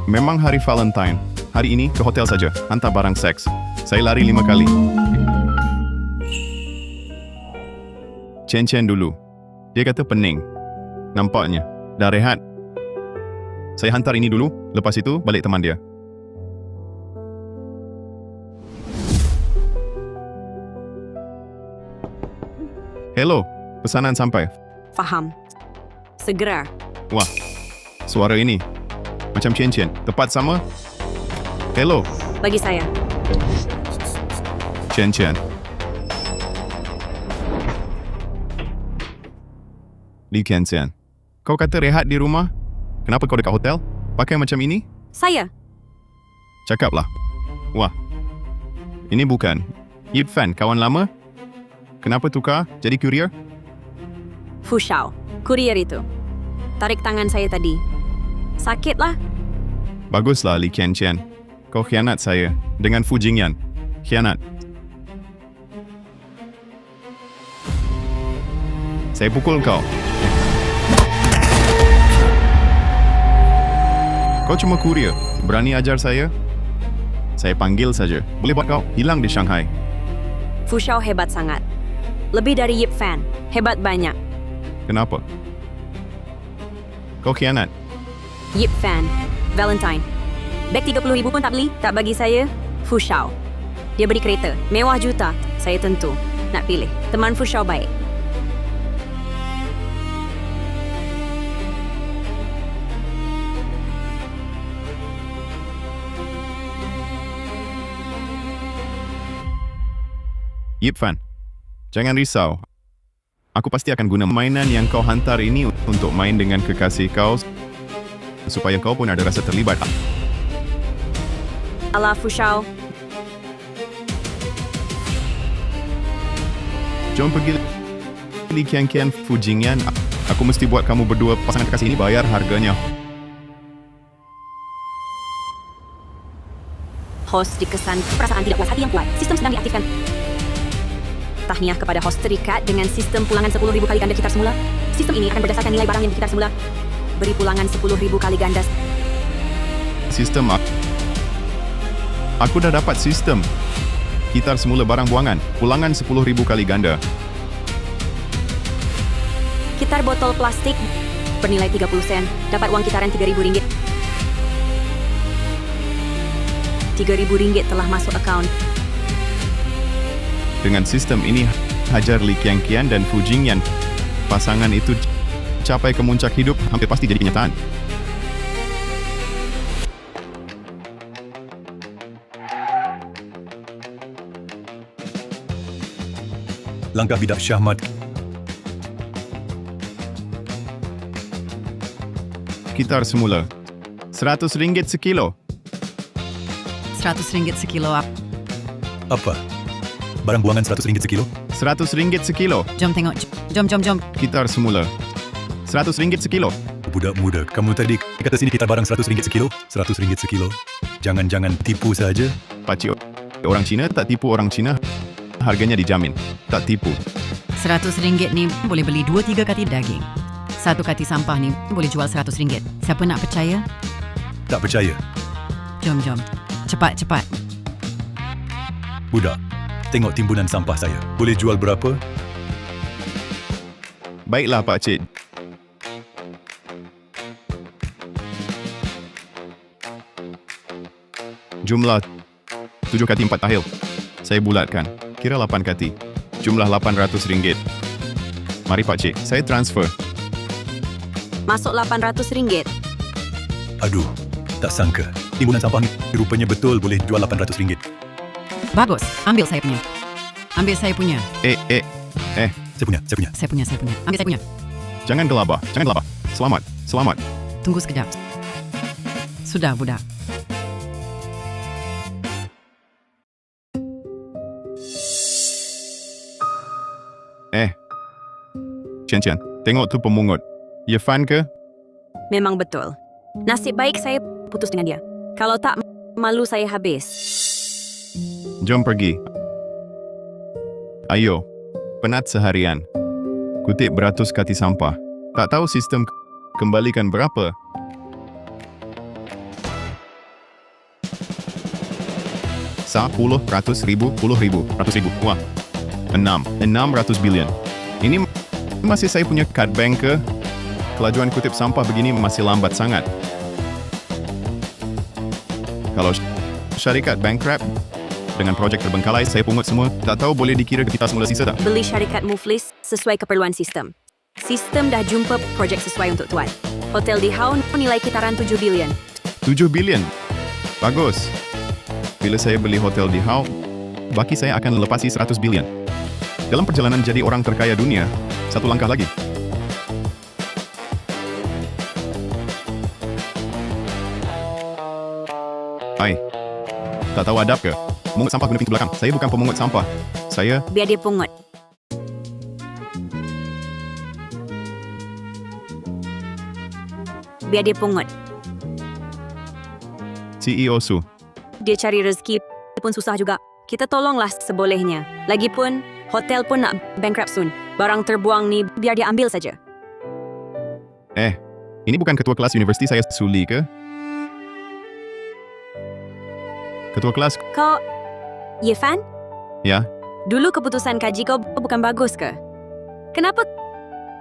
Memang hari Valentine. Hari ini ke hotel saja, hantar barang seks. Saya lari 5 kali. Chen dulu. Dia kata pening. Nampaknya. Dah rehat. Saya hantar ini dulu, lepas itu balik teman dia. Hello, pesanan sampai. Faham. Segera. Wah, suara ini. Macam Chen. Tepat sama? Hello, Bagi saya. Chen. Li Qianxian. Kau kata rehat di rumah? Kenapa kau dekat hotel? Pakai macam ini? Saya. Cakaplah. Wah, ini bukan. Yip Fan, kawan lama? Kenapa tukar jadi kurier? Fu Shao. Kurier itu. Tarik tangan saya tadi. Sakitlah. Baguslah, Li Qianxian. Kau khianat saya dengan Fu Jingyan. Khianat. Saya pukul kau. Kau cuma kurier. Berani ajar saya? Saya panggil saja. Boleh buat kau hilang di Shanghai. Fu Shao hebat sangat. Lebih dari Yip Fan. Hebat banyak. Kenapa? Kau khianat. Yip Fan. Valentine. Beg 30,000 pun tak beli. Tak bagi saya. Fu Shao. Dia beri kereta. Mewah juta. Saya tentu nak pilih. Teman Fu Shao baik. Yip Fan, jangan risau. Aku pasti akan guna mainan yang kau hantar ini untuk main dengan kekasih kau supaya kau pun ada rasa terlibat. Ala Fu Shao. Jom pergi Li Qianqian Fu Jingyan. Aku mesti buat kamu berdua pasangan kekasih ini bayar harganya. Host dikesan perasaan tidak puas hati yang kuat. Sistem sedang diaktifkan. Tahniah kepada host terikat dengan sistem pulangan 10,000 kali ganda kitar semula. Sistem ini akan berdasarkan nilai barang yang dikitar semula. Beri pulangan 10,000 kali ganda. Sistem Aku dah dapat sistem. Kitar semula barang buangan. Pulangan 10,000 kali ganda. Kitar botol plastik bernilai 30 sen. Dapat uang kitaran RM3,000. RM3,000 telah masuk akaun. Dengan sistem ini, hajar Li Qianqian dan Fu Jingyan. Pasangan itu capai kemuncak hidup hampir pasti jadi kenyataan. Langkah bidak Syahmat. Kitar semula. RM100 sekilo. RM100 sekilo. Apa? Barang buangan RM100 sekilo? RM100 sekilo. Jom tengok. Jom. Kitar semula. RM100 sekilo. Budak muda, kamu tadi kata sini kitar barang RM100 sekilo? RM100 sekilo? Jangan tipu saja. Pakcik orang Cina tak tipu orang Cina. Harganya dijamin. Tak tipu. RM100 ni boleh beli 2-3 kati daging. Satu kati sampah ni boleh jual RM100. Siapa nak percaya? Tak percaya. Jom. Cepat. Budak, tengok timbunan sampah saya. Boleh jual berapa? Baiklah, Pakcik. Jumlah 7 kati 4 tahil. Saya bulatkan. Kira 8 kati. Jumlah RM800. Mari, Pakcik. Saya transfer. Masuk RM800. Aduh, tak sangka. Timbunan sampah ni rupanya betul boleh jual RM800. Bagus. Ambil saya punya. Saya punya. Saya punya. Ambil saya punya. Jangan gelabah. Selamat. Tunggu sekejap. Sudah, budak. Chen, tengok tu pemungut. Ye Fan ke? Memang betul. Nasib baik saya putus dengan dia. Kalau tak, malu saya habis. Jom pergi. Ayo, penat seharian. Kutip beratus kati sampah. Tak tahu sistem kembalikan berapa. Sepuluh, ratus ribu, puluh ribu, ratus ribu. Wah, 600 bilion. Ini masih saya punya kad bank ke? Kelajuan kutip sampah begini masih lambat sangat. Kalau syarikat bankrupt, dengan projek terbengkalai, saya pungut semua. Tak tahu boleh dikira kita semula sisa tak? Beli syarikat Muflis sesuai keperluan sistem. Sistem dah jumpa projek sesuai untuk tuan. Hotel di Hau nilai kitaran 7 bilion. 7 bilion. Bagus. Bila saya beli hotel di Hau, baki saya akan lepasi 100 bilion. Dalam perjalanan jadi orang terkaya dunia, satu langkah lagi. Hai, tak tahu adab ke? Mungut sampah guna pintu belakang. Saya bukan pemungut sampah. Saya... Biar dia pungut. Biar dia pungut. CEO Su. Dia cari rezeki pun susah juga. Kita tolonglah sebolehnya. Lagipun, hotel pun nak bankrupt soon. Barang terbuang ni biar dia ambil saja. Ini bukan ketua kelas universiti saya Suli ke? Ketua kelas... Kau, Yefan? Ya, Dulu keputusan kaji kau bukan bagus ke? Kenapa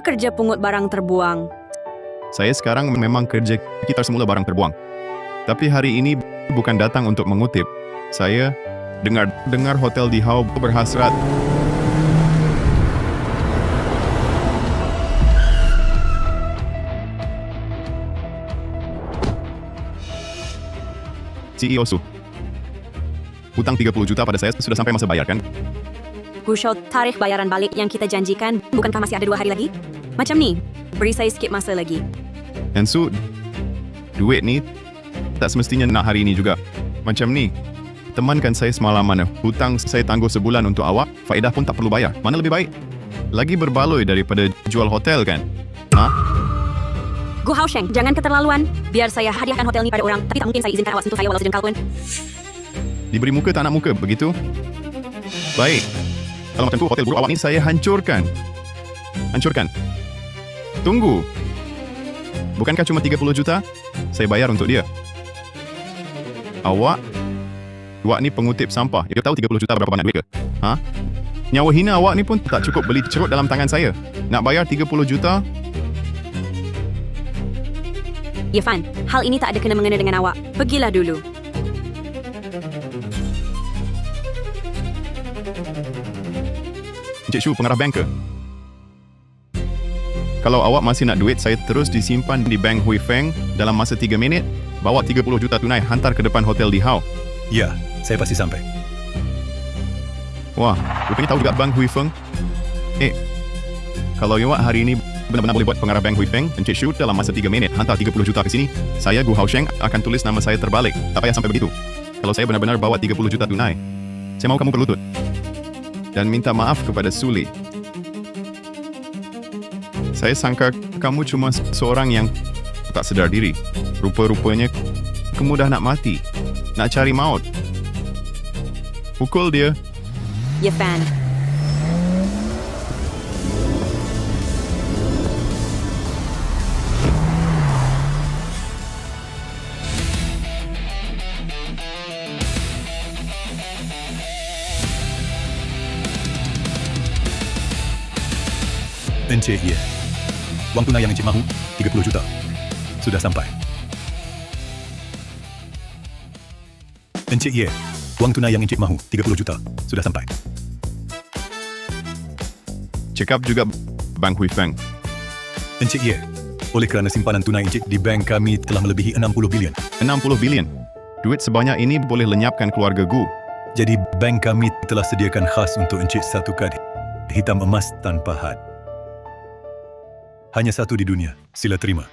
kerja pungut barang terbuang? saya sekarang memang kerja kita semula barang terbuang. Tapi hari ini bukan datang untuk mengutip. Saya dengar hotel di Hau berhasrat. CEO Su. Hutang 30 juta pada saya sudah sampai masa bayar kan? Gushou, tarikh bayaran balik yang kita janjikan, bukankah masih ada 2 hari lagi? Macam ni, beri saya sikit masa lagi. Dan Su, duit ni tak semestinya nak hari ini juga. Macam ni, temankan saya semalaman, hutang saya tangguh sebulan untuk awak, faedah pun tak perlu bayar. Mana lebih baik? Lagi berbaloi daripada jual hotel kan? Ha? Gu Haosheng, jangan keterlaluan. Biar saya hadiahkan hotel ni pada orang, tapi tak mungkin saya izinkan awak sentuh saya walau sejengkal pun. Diberi muka tak nak muka, begitu? Baik. Kalau macam tu, hotel buruk awak ni saya hancurkan. Hancurkan. Tunggu. Bukankah cuma 30 juta? Saya bayar untuk dia. Awak ni pengutip sampah. Dia tahu 30 juta berapa banyak duit ke? Ha? Nyawa hina awak ni pun tak cukup beli cerut dalam tangan saya. Nak bayar 30 juta? Yefan, hal ini tak ada kena-mengena dengan awak. Pergilah dulu. Encik Shu, pengarah bank ke? Kalau awak masih nak duit, saya terus disimpan di Bank Hui Feng dalam masa 3 minit. Bawa 30 juta tunai, hantar ke depan hotel di Hau. Ya, saya pasti sampai. Wah, rupanya tahu juga Bank Hui Feng. Kalau awak hari ini benar-benar boleh buat pengarah Bank Hui Feng, Encik Shu dalam masa 3 minit, hantar 30 juta ke sini, saya Gu Haosheng akan tulis nama saya terbalik. Tak payah sampai begitu. Kalau saya benar-benar bawa 30 juta tunai, saya mau kamu berlutut. Dan minta maaf kepada Suli. Saya sangka kamu cuma seorang yang tak sedar diri. Rupa-rupanya kamu dah nak mati. Nak cari maut. Pukul dia. Yefan. Encik Ye. Wang tunai yang Encik mahu, 30 juta. Sudah sampai. Encik Ye. Wang tunai yang Encik mahu, 30 juta. Sudah sampai. Cekap juga Bank Hui Feng. Encik Ye. Oleh kerana simpanan tunai Encik di bank kami telah melebihi 60 bilion. 60 bilion. Duit sebanyak ini boleh lenyapkan keluarga Gu. Jadi bank kami telah sediakan khas untuk Encik satu kad hitam emas tanpa had. Hanya satu di dunia. Sila terima.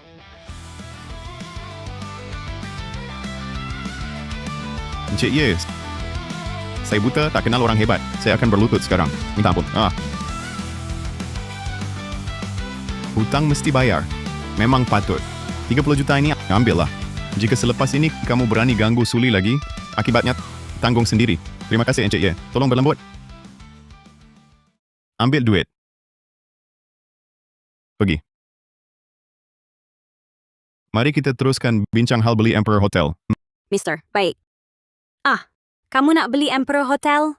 Encik Ye, saya buta, tak kenal orang hebat. Saya akan berlutut sekarang. Minta ampun. Hutang mesti bayar. Memang patut. 30 juta ini ambillah. Jika selepas ini kamu berani ganggu Suli lagi, akibatnya tanggung sendiri. Terima kasih Encik Ye. Tolong berlembut. Ambil duit. Pergi. Mari kita teruskan bincang hal beli Emperor Hotel. Mister, baik. Kamu nak beli Emperor Hotel?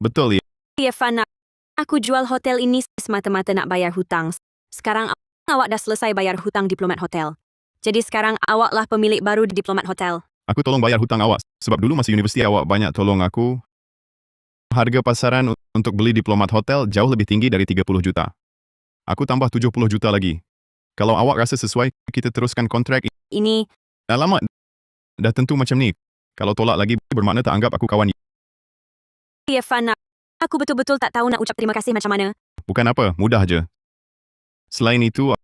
Betul, ya. Irfan, aku jual hotel ini semata-mata nak bayar hutang. Sekarang awak dah selesai bayar hutang Diplomat Hotel. Jadi sekarang awaklah pemilik baru Diplomat Hotel. Aku tolong bayar hutang awak. Sebab dulu masih universiti awak banyak tolong aku. Harga pasaran untuk beli Diplomat Hotel jauh lebih tinggi dari 30 juta. Aku tambah 70 juta lagi. Kalau awak rasa sesuai, kita teruskan kontrak. Ini, Alamak, dah tentu macam ni. Kalau tolak lagi, bermakna tak anggap aku kawan. Irfan, aku betul-betul tak tahu nak ucap terima kasih macam mana. Bukan apa, mudah je. Selain itu,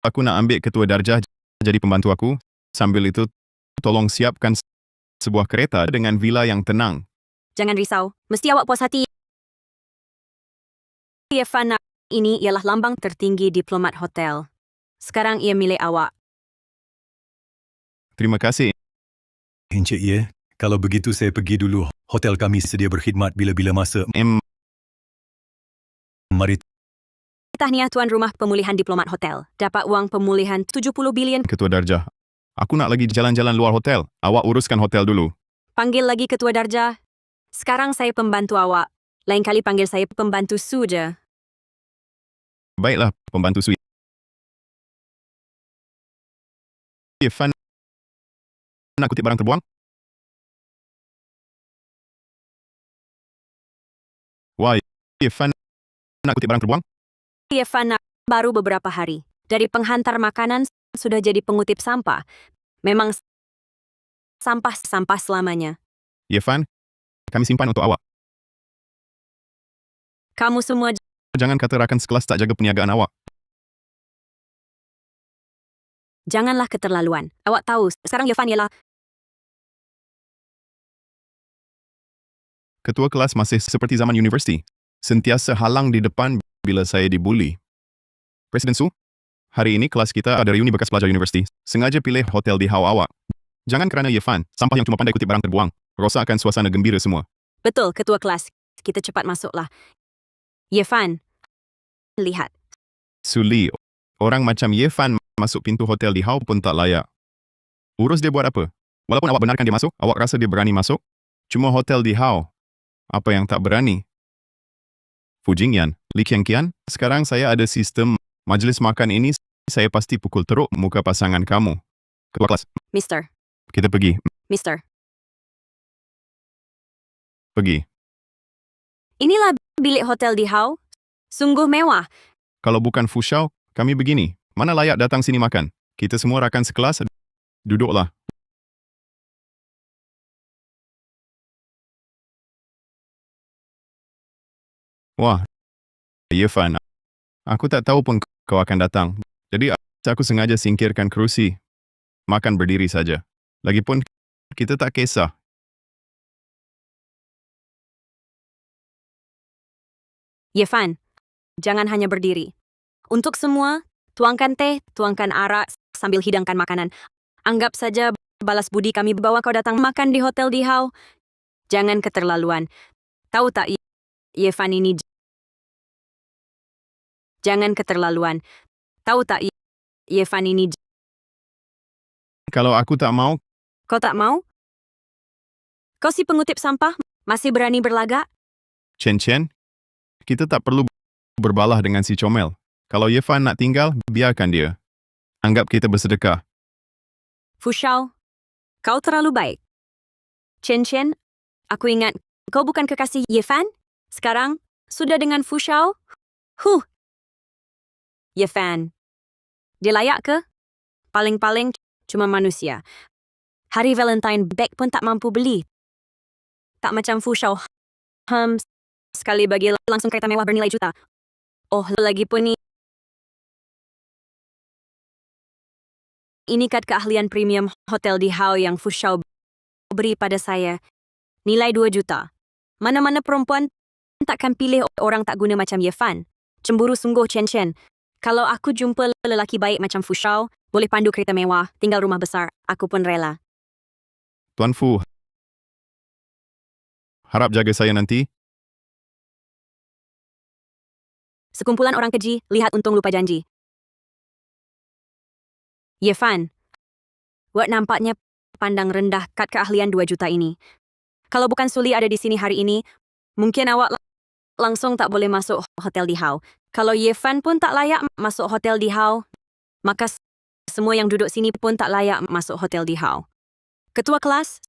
aku nak ambil ketua darjah jadi pembantu aku. Sambil itu, tolong siapkan sebuah kereta dengan villa yang tenang. Jangan risau, mesti awak puas hati. Irfan, ini ialah lambang tertinggi Diplomat Hotel. Sekarang ia milik awak. Terima kasih. Encik Ye, kalau begitu saya pergi dulu. Hotel kami sedia berkhidmat bila-bila masa. Mari. Tahniah tuan rumah pemulihan Diplomat Hotel. Dapat wang pemulihan 70 bilion. Ketua darjah. Aku nak lagi jalan-jalan luar hotel. Awak uruskan hotel dulu. Panggil lagi ketua darjah. Sekarang saya pembantu awak. Lain kali panggil saya pembantu Su je. Baiklah, pembantu suite. Irfan, nak kutip barang terbuang? Wah, Irfan, nak kutip barang terbuang? Irfan, baru beberapa hari. Dari penghantar makanan sudah jadi pengutip sampah. Memang sampah selamanya. Irfan, kami simpan untuk awak. Kamu semua Jangan kata rakan sekelas tak jaga perniagaan awak. janganlah keterlaluan. Awak tahu, sekarang Irfan ialah Ketua kelas masih seperti zaman universiti. Sentiasa halang di depan bila saya dibuli. Presiden Su, hari ini kelas kita ada reuni bekas pelajar universiti. Sengaja pilih hotel di Hau awak. Jangan kerana Irfan, sampah yang cuma pandai kutip barang terbuang. Rosakkan suasana gembira semua. betul ketua kelas. Kita cepat masuklah. Irfan, lihat. Suli, orang macam Irfan masuk pintu hotel di Hau pun tak layak. Urus dia buat apa? Walaupun awak benarkan dia masuk, awak rasa dia berani masuk? Cuma hotel di Hau. Apa yang tak berani? Fu Jingyan, Li Qiangqian, sekarang saya ada sistem majlis makan ini, saya pasti pukul teruk muka pasangan kamu. Ketua kelas, Mister, kita pergi. Mister. Pergi. Inilah bilik hotel di Hau. Sungguh mewah. Kalau bukan Fu Shao, kami begini. Mana layak datang sini makan? Kita semua rakan sekelas. Duduklah. Wah, Irfan, aku tak tahu pun kau akan datang. Jadi aku sengaja singkirkan kerusi. Makan berdiri saja. Lagipun, kita tak kisah. Irfan, jangan hanya berdiri. Untuk semua, tuangkan teh, tuangkan arak sambil hidangkan makanan. Anggap saja balas budi kami bawa kau datang makan di hotel di Hau. Jangan keterlaluan. Tahu tak, Irfan ini jangan keterlaluan. Tahu tak, Irfan ini Kalau aku tak mau, kau tak mau? Kau si pengutip sampah masih berani berlagak? Chen, kita tak perlu berbalah dengan si comel. Kalau Irfan nak tinggal, biarkan dia. Anggap kita bersedekah. Fu Shao, kau terlalu baik. Chen, aku ingat kau bukan kekasih Irfan? Sekarang, sudah dengan Fu Shao? Irfan, dia layak ke? Paling-paling cuma manusia. Hari Valentine bag pun tak mampu beli. Tak macam Fu Shao. Sekali bagi langsung kereta mewah bernilai juta. Oh, lagi pun ni. Ini kad keahlian premium hotel di Hau yang Fu Shao beri pada saya. Nilai 2 juta. Mana-mana perempuan takkan pilih orang tak guna macam Irfan. Cemburu sungguh Chen. Kalau aku jumpa lelaki baik macam Fu Shao, boleh pandu kereta mewah, tinggal rumah besar, aku pun rela. Tuan Fu, harap jaga saya nanti. Sekumpulan orang keji, lihat untung lupa janji. Yefan, Wak nampaknya pandang rendah kad keahlian 2 juta ini. Kalau bukan Suli ada di sini hari ini, mungkin awak langsung tak boleh masuk hotel di Hau. Kalau Yefan pun tak layak masuk hotel di Hau, maka semua yang duduk sini pun tak layak masuk hotel di Hau. Ketua kelas,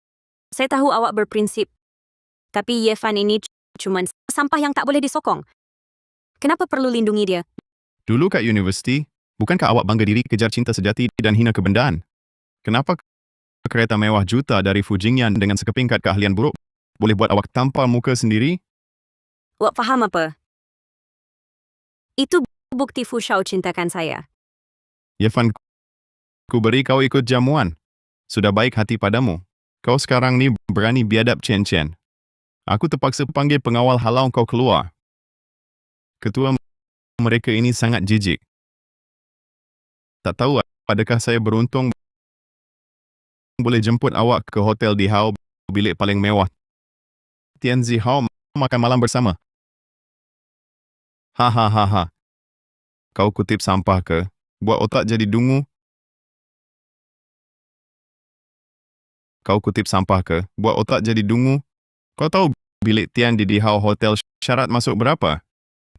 saya tahu awak berprinsip, tapi Yefan ini cuma sampah yang tak boleh disokong. Kenapa perlu lindungi dia? Dulu kat universiti, bukankah awak bangga diri kejar cinta sejati dan hina kebendaan? Kenapa kereta mewah juta dari Fujingyan dengan sekeping kad keahlian buruk boleh buat awak tampar muka sendiri? Wak faham apa? Itu bukti Fu Shao cintakan saya. Yefan, ku beri kau ikut jamuan. Sudah baik hati padamu. Kau sekarang ni berani biadab Chen. Aku terpaksa panggil pengawal halau kau keluar. Ketua mereka ini sangat jijik. Tak tahu adakah saya beruntung boleh jemput awak ke hotel di Hau, bilik paling mewah. Tianzi Hau makan malam bersama. Hahaha. Kau kutip sampah ke? Buat otak jadi dungu? Kau kutip sampah ke? Buat otak jadi dungu? Kau tahu bilik Tian di Hau Hotel syarat masuk berapa?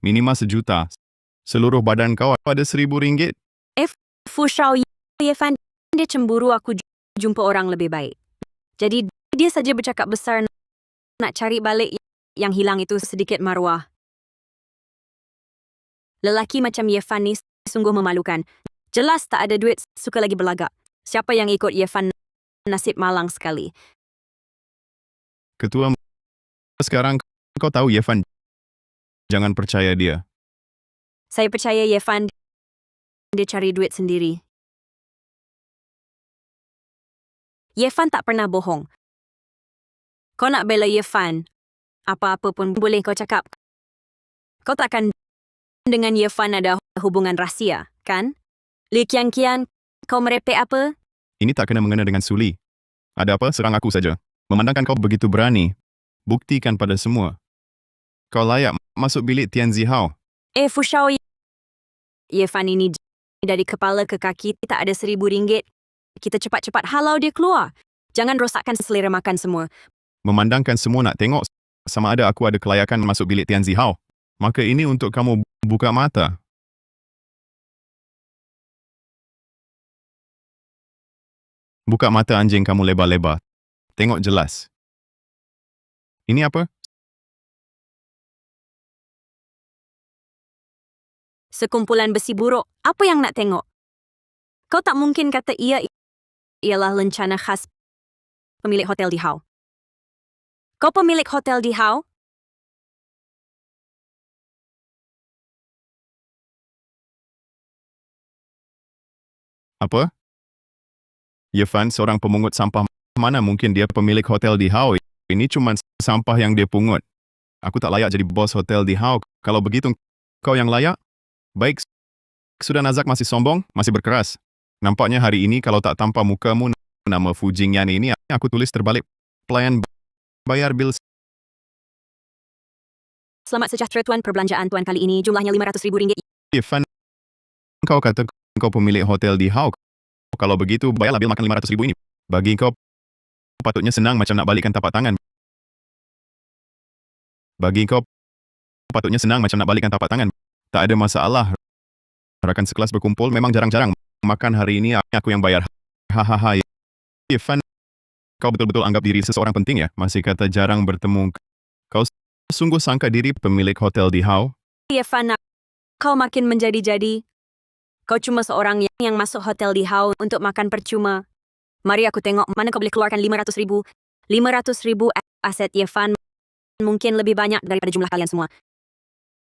Minima 1 juta. Seluruh badan kau ada RM1,000. Fu Shao Yefan, dia cemburu aku jumpa orang lebih baik. Jadi dia saja bercakap besar nak cari balik yang hilang itu sedikit maruah. Lelaki macam Yefan ni sungguh memalukan. Jelas tak ada duit, suka lagi berlagak. Siapa yang ikut Yefan nasib malang sekali. Ketua, sekarang kau tahu Yefan. Jangan percaya dia. Saya percaya Yefan, dia cari duit sendiri. Yefan tak pernah bohong. Kau nak bela Yefan, apa-apa pun boleh kau cakap. Kau takkan dengan Yefan ada hubungan rahsia, kan? Li Kian, kau merepek apa? Ini tak kena mengena dengan Suli. Ada apa? Serang aku saja. Memandangkan kau begitu berani, buktikan pada semua. Kau layak masuk bilik Tianzi Hao. Fu Shao, Yefan ini dari kepala ke kaki tak ada RM1,000. Kita cepat-cepat halau dia keluar. Jangan rosakkan selera makan semua. Memandangkan semua nak tengok sama ada aku ada kelayakan masuk bilik Tianzi Hao. Maka ini untuk kamu buka mata. Buka mata anjing kamu lebar-lebar. Tengok jelas. Ini apa? Sekumpulan besi buruk. Apa yang nak tengok? Kau tak mungkin kata ialah lencana khas pemilik hotel di Hau. Kau pemilik hotel di Hau? Apa? Yefan seorang pemungut sampah. Mana mungkin dia pemilik hotel di Hau? Ini cuma sampah yang dia pungut. Aku tak layak jadi bos hotel di Hau. Kalau begitu, kau yang layak? Baik, sudah Nazak masih sombong, masih berkeras. Nampaknya hari ini kalau tak tampar mukamu, nama Fujingyan ini aku tulis terbalik. Pelayan bayar bil. Selamat sejahtera tuan, perbelanjaan tuan kali ini jumlahnya RM500,000. Yefan, kau kata kau pemilik hotel di Hau. Kalau begitu, bayarlah bil makan RM500,000 ini. Bagi kau, patutnya senang macam nak balikkan tapak tangan. Bagi kau, patutnya senang macam nak balikkan tapak tangan. Tak ada masalah. Rakan sekelas berkumpul memang jarang-jarang. Makan hari ini aku yang bayar. Hahaha. Yefan, kau betul-betul anggap diri seseorang penting ya? Masih kata jarang bertemu. Kau sungguh sangka diri pemilik hotel di Hau? Yefan, kau makin menjadi-jadi. Kau cuma seorang yang masuk hotel di Hau untuk makan percuma. Mari aku tengok mana kau boleh keluarkan RM500,000. RM500,000 aset Yefan mungkin lebih banyak daripada jumlah kalian semua.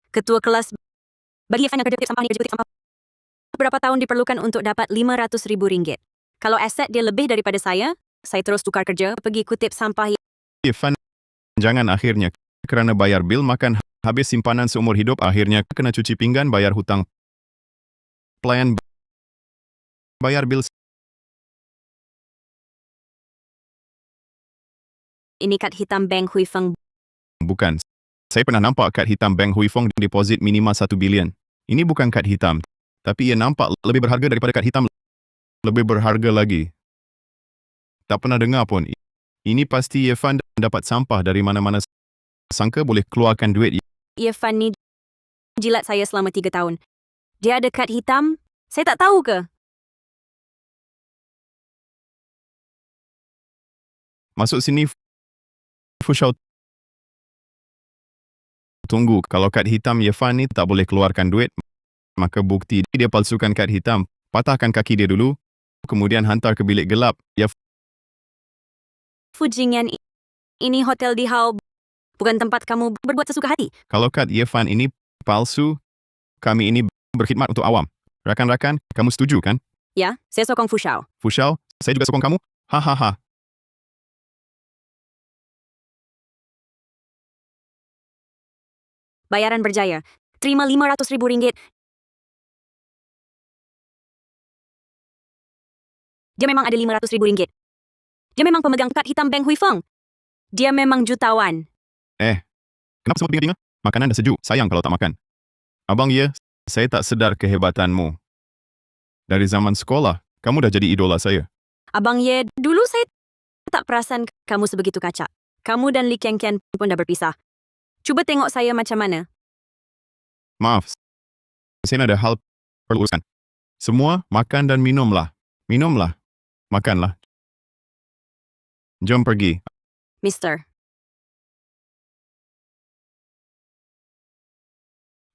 Ketua kelas, bagi Yefan yang kerja kutip sampah ni kerja kutip sampah. Berapa tahun diperlukan untuk dapat RM500,000? Kalau aset dia lebih daripada saya terus tukar kerja, pergi kutip sampah. Yefan, jangan akhirnya. Kerana bayar bil makan habis simpanan seumur hidup, akhirnya kena cuci pinggan bayar hutang. Pelayan bayar bil. Ini kad hitam Bank Hui Feng. Bukan. Saya pernah nampak kad hitam Bank Hui Feng deposit minima 1 bilion. Ini bukan kad hitam. Tapi ia nampak lebih berharga daripada kad hitam. lebih berharga lagi. Tak pernah dengar pun. Ini pasti Irfan dapat sampah dari mana-mana. Sangka boleh keluarkan duit. Irfan ni jilat saya selama 3 tahun. Dia ada kad hitam? Saya tak tahu ke? Masuk sini, Fushao. Tunggu, kalau kad hitam Irfan ni tak boleh keluarkan duit, maka bukti dia palsukan kad hitam. Patahkan kaki dia dulu, kemudian hantar ke bilik gelap. Fujingan, ini hotel di Hao. Bukan tempat kamu berbuat sesuka hati. Kalau kad Irfan ini palsu, kami ini berkhidmat untuk awam. Rakan-rakan, kamu setuju kan? Ya, saya sokong Fushao. Fushao, saya juga sokong kamu. Hahaha. Bayaran berjaya. Terima RM500,000. Dia memang ada RM500,000. Dia memang pemegang kad hitam Beng Hui Feng. Dia memang jutawan. Kenapa semua bingung-bingung? Makanan dah sejuk, sayang kalau tak makan. Abang ya, saya tak sedar kehebatanmu. Dari zaman sekolah, kamu dah jadi idola saya. Abang Ye, dulu saya tak perasan kamu sebegitu kacak. Kamu dan Li Qianqian pun dah berpisah. Cuba tengok saya macam mana. Maaf, saya ada hal perlu uruskan. Semua makan dan minumlah. Minumlah. Makanlah. Jom pergi. Mister.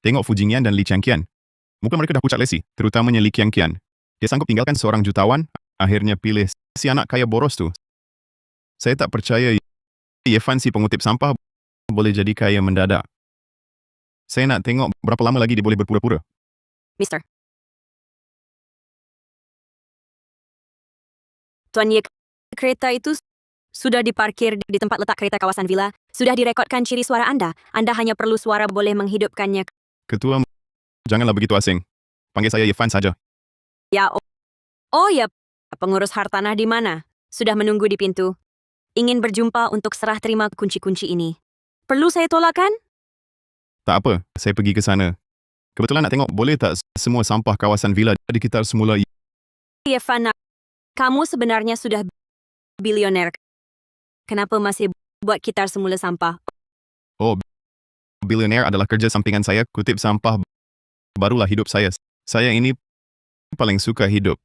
Tengok Fujinyan dan Li Qianqian. Muka mereka dah pucat lesi, terutamanya Li Qianqian. Dia sanggup tinggalkan seorang jutawan, akhirnya pilih si anak kaya boros tu. Saya tak percaya Irfan si pengutip sampah boleh jadi kaya mendadak. Saya nak tengok berapa lama lagi dia boleh berpura-pura. Mister. Tuan Ye, kereta itu sudah diparkir di tempat letak kereta kawasan villa. Sudah direkodkan ciri suara anda. Anda hanya perlu suara boleh menghidupkannya. Ketua, janganlah begitu asing. Panggil saya Irfan saja. Ya, oh ya, pengurus hartanah di mana? Sudah menunggu di pintu. Ingin berjumpa untuk serah terima kunci-kunci ini. Perlu saya tolakkan? Tak apa, saya pergi ke sana. Kebetulan nak tengok boleh tak semua sampah kawasan villa dikitar semula. Irfan, kamu sebenarnya sudah bilioner. Kenapa masih buat kitar semula sampah? Oh, bilioner adalah kerja sampingan saya, kutip sampah. Barulah hidup saya. Saya ini paling suka hidup.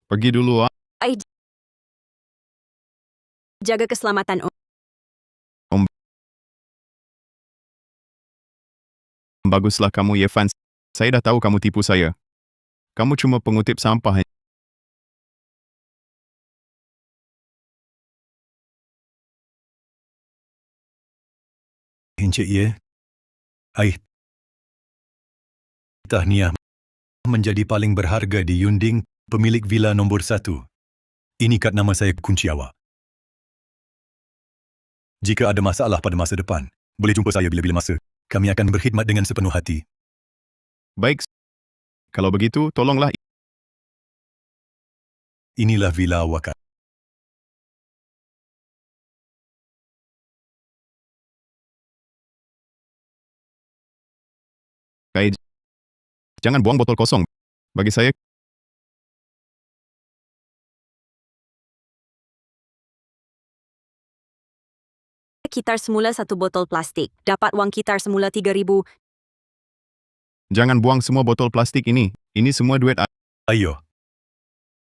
Pergi dulu, Jaga keselamatan, Om. Baguslah kamu, Irfan. Saya dah tahu kamu tipu saya. Kamu cuma pengutip sampah. Encik Ye, air tahniah menjadi paling berharga di Yunding, pemilik villa nombor 1. Ini kad nama saya, kunci awak. Jika ada masalah pada masa depan, boleh jumpa saya bila-bila masa. Kami akan berkhidmat dengan sepenuh hati. Baik. Kalau begitu, tolonglah. Inilah villa awak. Jangan buang botol kosong. Bagi saya, Kitar semula 1 botol plastik. Dapat wang kitar semula 3,000. jangan buang semua botol plastik ini. Ini semua duit. Ayo.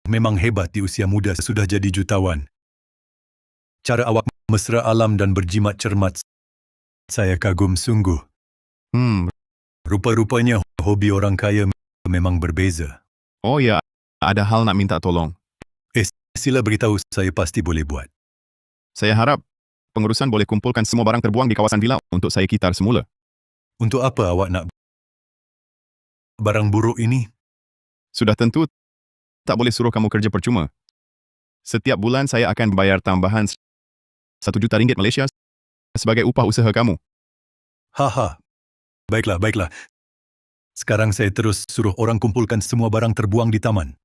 Memang hebat di usia muda sudah jadi jutawan. Cara awak mesra alam dan berjimat cermat. Saya kagum sungguh. Rupa-rupanya hobi orang kaya memang berbeza. Oh ya, ada hal nak minta tolong. Sila beritahu, saya pasti boleh buat. Saya harap pengurusan boleh kumpulkan semua barang terbuang di kawasan villa untuk saya kitar semula. Untuk apa awak nak barang buruk ini? Sudah tentu, tak boleh suruh kamu kerja percuma. Setiap bulan saya akan bayar tambahan RM1 juta Malaysia sebagai upah usaha kamu. Haha. Baiklah. Sekarang saya terus suruh orang kumpulkan semua barang terbuang di taman.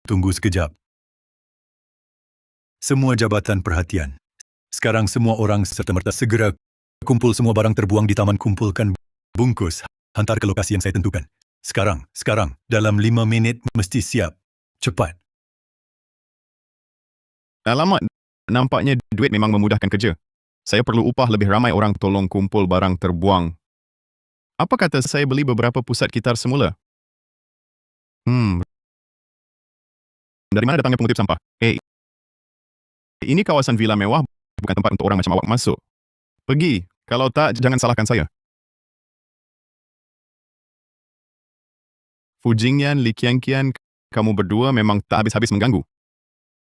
Tunggu sekejap. Semua jabatan perhatian. Sekarang semua orang serta-merta segera kumpul semua barang terbuang di taman, kumpulkan, bungkus, hantar ke lokasi yang saya tentukan. Sekarang, dalam 5 minit mesti siap. Cepat. Alamak, nampaknya duit memang memudahkan kerja. Saya perlu upah lebih ramai orang tolong kumpul barang terbuang. Apa kata saya beli beberapa pusat kitar semula? Dari mana datangnya pengutip sampah? Ini kawasan vila mewah, bukan tempat untuk orang macam awak masuk. Pergi. Kalau tak, jangan salahkan saya. Fu Jingyan, Li Qiangqian, kamu berdua memang tak habis-habis mengganggu.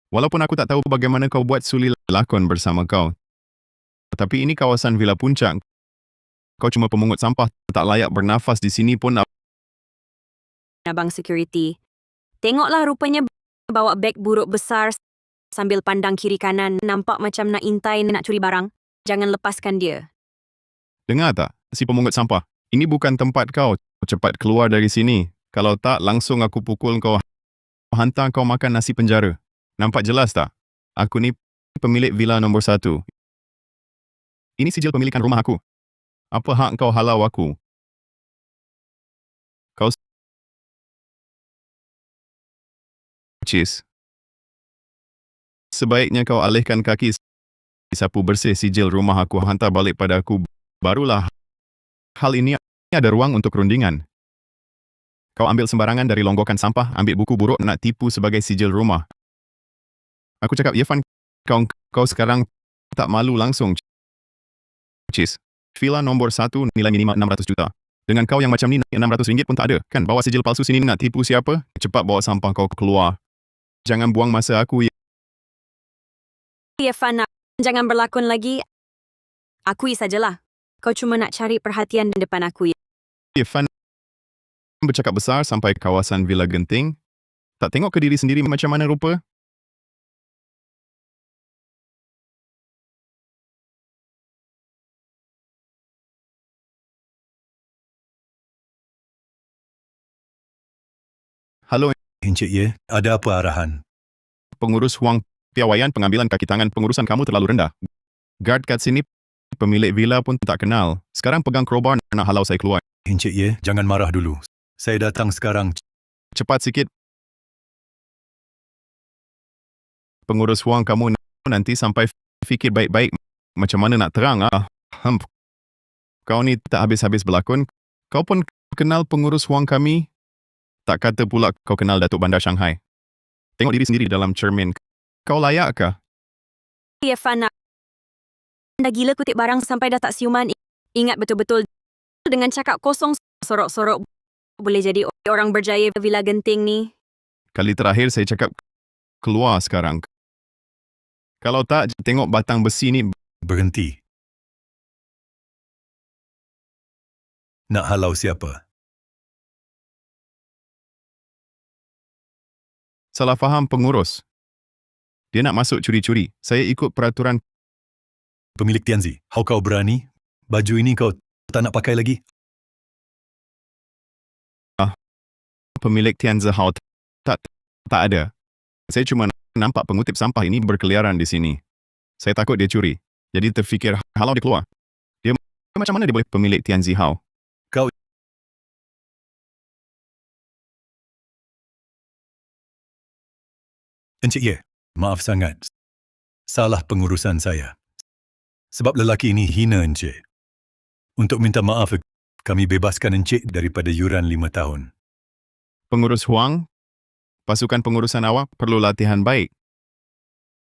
Walaupun aku tak tahu bagaimana kau buat suli lakon bersama kau. Tapi ini kawasan Vila Puncak. Kau cuma pemungut sampah, tak layak bernafas di sini pun. Abang security. Tengoklah rupanya bawa beg buruk besar sambil pandang kiri kanan. Nampak macam nak intai nak curi barang. Jangan lepaskan dia. Dengar tak, si pemungut sampah? Ini bukan tempat kau. Cepat keluar dari sini. Kalau tak, langsung aku pukul kau. Hantar kau makan nasi penjara. Nampak jelas tak? Aku ni pemilik vila nombor 1. Ini sijil pemilikan rumah aku. Apa hak kau halau aku? Kau Cis. Sebaiknya kau alihkan kaki, sapu bersih sijil rumah aku, hantar balik pada aku. Barulah hal ini ada ruang untuk rundingan. Kau ambil sembarangan dari longgokan sampah, ambil buku buruk nak tipu sebagai sijil rumah. Aku cakap, Irfan, kau sekarang tak malu langsung. Cis. Villa nombor 1 nilai minima 600 juta. Dengan kau yang macam ni, RM600 pun tak ada. Kan bawa sijil palsu sini nak tipu siapa? Cepat bawa sampah kau keluar. Jangan buang masa aku. Irfan, jangan berlakon lagi. Akui sajalah. Kau cuma nak cari perhatian di depan aku. Irfan bercakap besar sampai kawasan Villa Genting. Tak tengok ke diri sendiri macam mana rupa? Halo, Encik Ye, ada apa arahan? pengurus Huang Piawaian, pengambilan kaki tangan pengurusan kamu terlalu rendah. Guard kat sini, pemilik villa pun tak kenal. Sekarang pegang crowbar nak halau saya keluar. Encik Ye, jangan marah dulu. Saya datang sekarang. Cepat sikit. Pengurus Huang, kamu nanti sampai fikir baik-baik macam mana nak terang. Kau ni tak habis-habis berlakon. Kau pun kenal pengurus Huang kami. Tak kata pula kau kenal Datuk Bandar Shanghai. Tengok diri sendiri dalam cermin. Kau layakkah? Irfan, dah gila kutip barang sampai dah tak siuman. Ingat betul-betul. Dengan cakap kosong, sorok-sorok. Boleh jadi orang berjaya Villa Genting ni. Kali terakhir saya cakap keluar sekarang. Kalau tak, tengok batang besi ni. Berhenti. Nak halau siapa? Salah faham pengurus. Dia nak masuk curi-curi. Saya ikut peraturan. Pemilik Tianzi, how kau berani? Baju ini kau tak nak pakai lagi? Pemilik Tianzi Hao tak ada. Saya cuma nampak pengutip sampah ini berkeliaran di sini. Saya takut dia curi. Jadi terfikir halau dia keluar. Dia macam mana dia boleh pemilik Tianzi Hao? Kau... Encik Ye, maaf sangat. Salah pengurusan saya. Sebab lelaki ini hina Encik. Untuk minta maaf, kami bebaskan Encik daripada yuran 5 tahun. Pengurus Huang, pasukan pengurusan awak perlu latihan baik.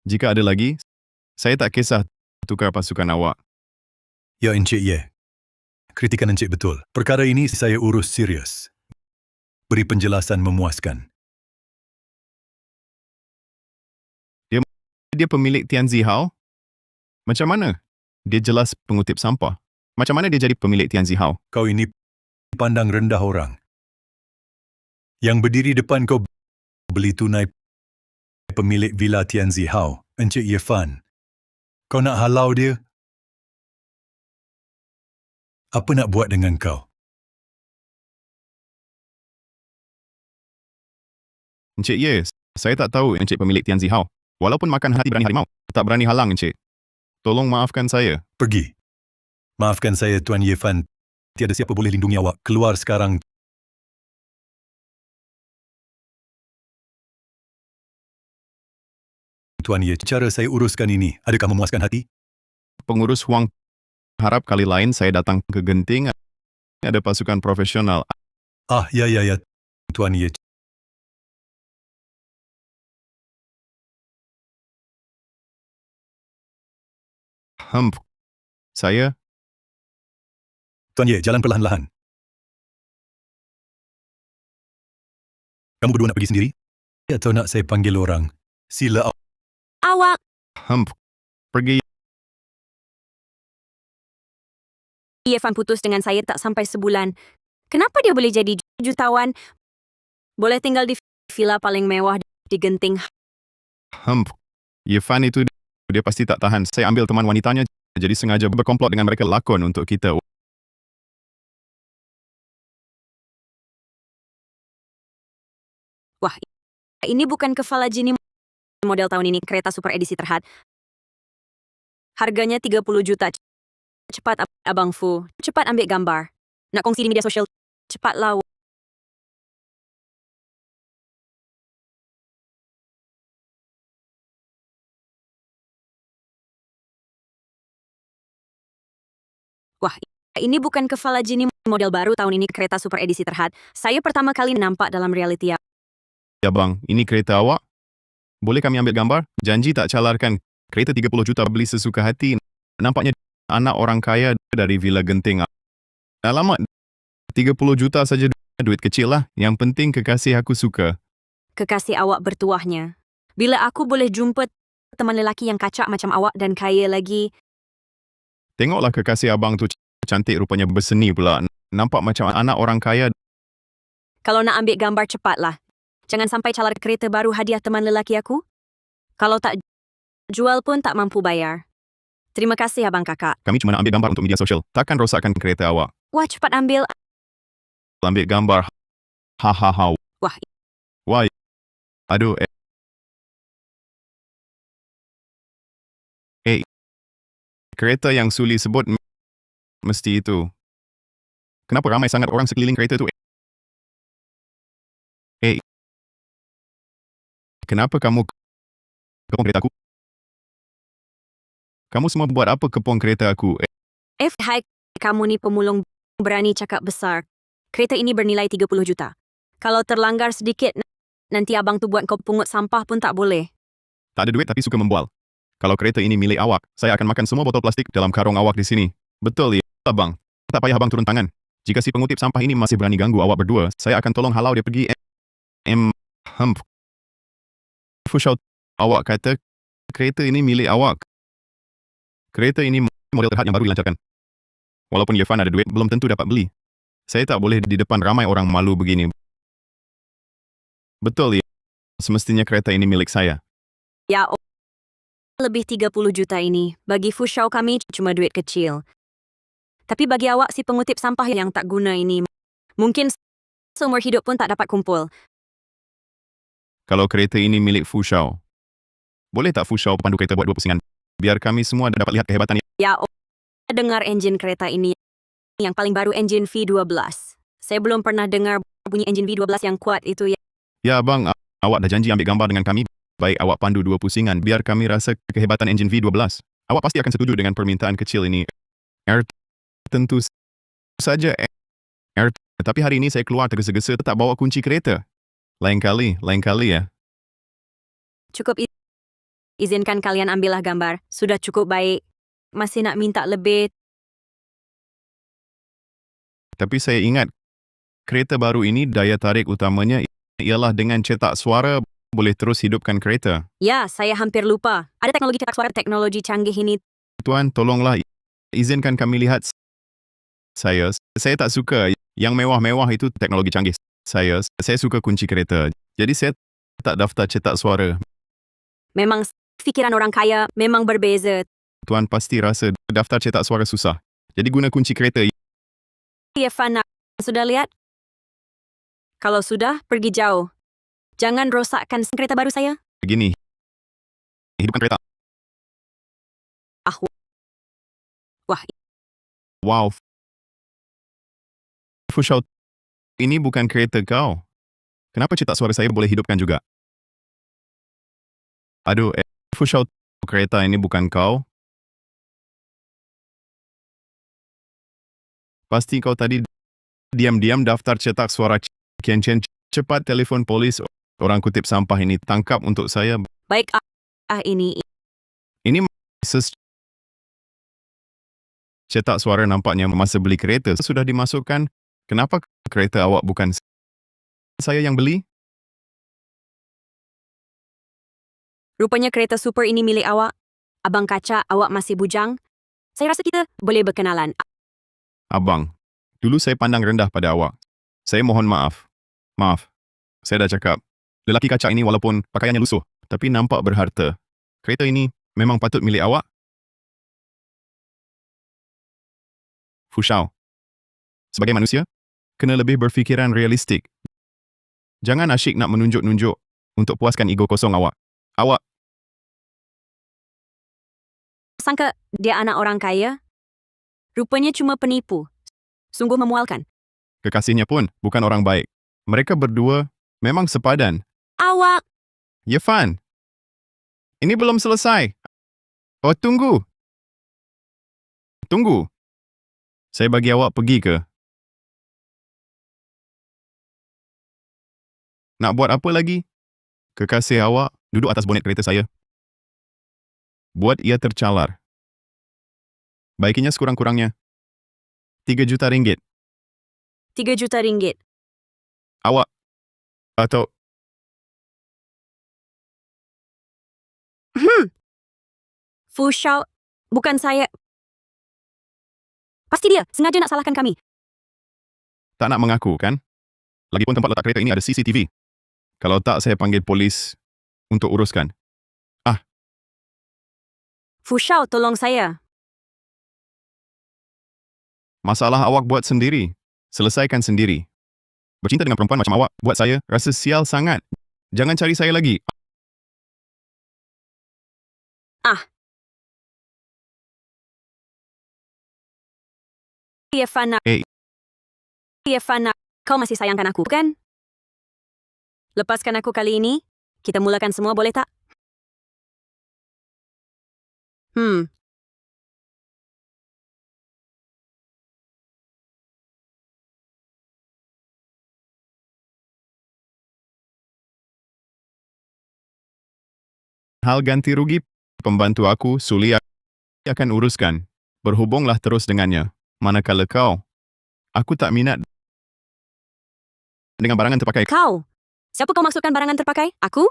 Jika ada lagi, saya tak kisah tukar pasukan awak. Ya Encik Ye, kritikan Encik betul. Perkara ini saya urus serius. Beri penjelasan memuaskan. Dia pemilik Tianzi Hao? Macam mana? Dia jelas pengutip sampah. Macam mana dia jadi pemilik Tianzi Hao? Kau ini pandang rendah orang. Yang berdiri depan kau beli tunai pemilik Villa Tianzi Hao, Encik Irfan. Kau nak halau dia? Apa nak buat dengan kau? Encik Ye, saya tak tahu Encik pemilik Tianzi Hao. Walaupun makan hati berani harimau, tak berani halang Encik. Tolong maafkan saya. Pergi. Maafkan saya, Tuan Irfan. Tiada siapa boleh lindungi awak. Keluar sekarang. Tuan Ye, cara saya uruskan ini, adakah memuaskan hati? Pengurus Huang harap kali lain saya datang ke Genting ada pasukan profesional. Ya, Tuan Ye. Saya Tuan Ye, jalan perlahan-lahan. Kamu berdua nak pergi sendiri? Atau nak saya panggil orang? Sila Awak, pergi. Irfan putus dengan saya tak sampai sebulan. Kenapa dia boleh jadi jutawan? Boleh tinggal di villa paling mewah di Genting. Irfan itu dia pasti tak tahan. Saya ambil teman wanitanya, jadi sengaja berkomplot dengan mereka lakon untuk kita. Wah, ini bukan kepala Jini model tahun ini, kereta super edisi terhad. Harganya 30 juta. Cepat Abang Fu, cepat ambil gambar. Nak kongsi di media sosial, cepatlah. Wah, ini bukan kepala Jini model baru tahun ini, kereta super edisi terhad. Saya pertama kali nampak dalam reality. Ya bang, ini kereta awak. Boleh kami ambil gambar? Janji tak calarkan. Kereta 30 juta beli sesuka hati. Nampaknya anak orang kaya dari Villa Genting. Alamak, 30 juta saja duit kecil lah. Yang penting kekasih aku suka. Kekasih awak bertuahnya. Bila aku boleh jumpa teman lelaki yang kacak macam awak dan kaya lagi. Tengoklah kekasih abang tu cantik rupanya berseni pula. Nampak macam anak orang kaya. Kalau nak ambil gambar cepatlah. Jangan sampai calar kereta baru hadiah teman lelaki aku. Kalau tak jual pun tak mampu bayar. Terima kasih abang kakak. Kami cuma nak ambil gambar untuk media sosial. Takkan rosakkan kereta awak. Wah, cepat ambil. Ambil gambar. Hahaha. Wah. Wah. Aduh. Kereta yang Suli sebut mesti itu. Kenapa ramai sangat orang sekeliling kereta tu? Kenapa kamu kepong kereta aku? Kamu semua buat apa kepong kereta aku? Hai, kamu ni pemulung berani cakap besar. Kereta ini bernilai 30 juta. Kalau terlanggar sedikit, nanti abang tu buat kau pungut sampah pun tak boleh. Tak ada duit tapi suka membual. Kalau kereta ini milik awak, saya akan makan semua botol plastik dalam karung awak di sini. Betul ya, abang. Tak payah abang turun tangan. Jika si pengutip sampah ini masih berani ganggu awak berdua, saya akan tolong halau dia pergi. Fushao, awak kata kereta ini milik awak. Kereta ini model terhad yang baru dilancarkan. Walaupun Irfan ada duit, belum tentu dapat beli. Saya tak boleh di depan ramai orang malu begini. Betul ya, semestinya kereta ini milik saya. Ya, lebih 30 juta ini. Bagi Fushao kami cuma duit kecil. Tapi bagi awak si pengutip sampah yang tak guna ini, mungkin seumur hidup pun tak dapat kumpul. Kalau kereta ini milik Fushao, boleh tak Fushao pandu kereta buat 2 pusingan? Biar kami semua dapat lihat kehebatannya. Ya, dengar enjin kereta ini. Yang paling baru enjin V12. Saya belum pernah dengar bunyi enjin V12 yang kuat itu ya. Ya abang, awak dah janji ambil gambar dengan kami. Baik awak pandu 2 pusingan, biar kami rasa kehebatan enjin V12. Awak pasti akan setuju dengan permintaan kecil ini. Tentu saja. Tapi hari ini saya keluar tergesa-gesa tak bawa kunci kereta. Lain kali ya. Cukup izinkan kalian ambillah gambar. Sudah cukup baik. Masih nak minta lebih. Tapi saya ingat, kereta baru ini daya tarik utamanya ialah dengan cetak suara boleh terus hidupkan kereta. Ya, saya hampir lupa. Ada teknologi cetak suara, teknologi canggih ini. Tuan, tolonglah izinkan kami lihat. Saya tak suka yang mewah-mewah itu teknologi canggih. Saya suka kunci kereta. Jadi saya tak daftar cetak suara. Memang fikiran orang kaya memang berbeza. Tuan pasti rasa daftar cetak suara susah. Jadi guna kunci kereta. Irfan, sudah lihat? Kalau sudah, pergi jauh. Jangan rosakkan kereta baru saya. Begini. Hidupkan kereta. Wah. Wow. Fushao, ini bukan kereta kau. Kenapa cetak suara saya boleh hidupkan juga? Aduh, Fushao, kereta ini bukan kau. Pasti kau tadi diam-diam daftar cetak suara Kian Chen. Cepat telefon polis. Orang kutip sampah ini tangkap untuk saya. Baik, ini. Ini cetak suara nampaknya masa beli kereta sudah dimasukkan. Kenapa kereta awak bukan saya yang beli? Rupanya kereta super ini milik awak. Abang kaca, awak masih bujang. Saya rasa kita boleh berkenalan. Abang, dulu saya pandang rendah pada awak. Saya mohon maaf. Maaf. Saya dah cakap. Lelaki kaca ini walaupun pakaiannya lusuh, tapi nampak berharta. Kereta ini memang patut milik awak? Fushao. Sebagai manusia, kena lebih berfikiran realistik. Jangan asyik nak menunjuk-nunjuk untuk puaskan ego kosong awak. Awak, Sangka dia anak orang kaya? Rupanya cuma penipu. Sungguh memualkan. kekasihnya pun bukan orang baik. Mereka berdua memang sepadan. Awak! Yefan, ini belum selesai. Oh, tunggu. Tunggu. Saya bagi awak pergi ke? Nak buat apa lagi? Kekasih awak duduk atas bonet kereta saya. Buat ia tercalar. Baikinya sekurang-kurangnya 3 juta ringgit. 3 juta ringgit. Awak atau Fushao, bukan saya. Pasti dia sengaja nak salahkan kami. tak nak mengaku, kan? Lagipun tempat letak kereta ini ada CCTV. Kalau tak, saya panggil polis untuk uruskan. Fushao, tolong saya. Masalah awak buat sendiri. Selesaikan sendiri. Bercinta dengan perempuan macam awak buat saya rasa sial sangat. Jangan cari saya lagi. Yefana. Eh. Yefana, kau masih sayangkan aku, kan? Lepaskan aku kali ini. Kita mulakan semua, boleh tak? Hal ganti rugi, pembantu aku, Suli, akan uruskan. Berhubunglah terus dengannya. Manakala kau, aku tak minat dengan barangan terpakai. Kau! Siapa kau maksudkan barangan terpakai? Aku?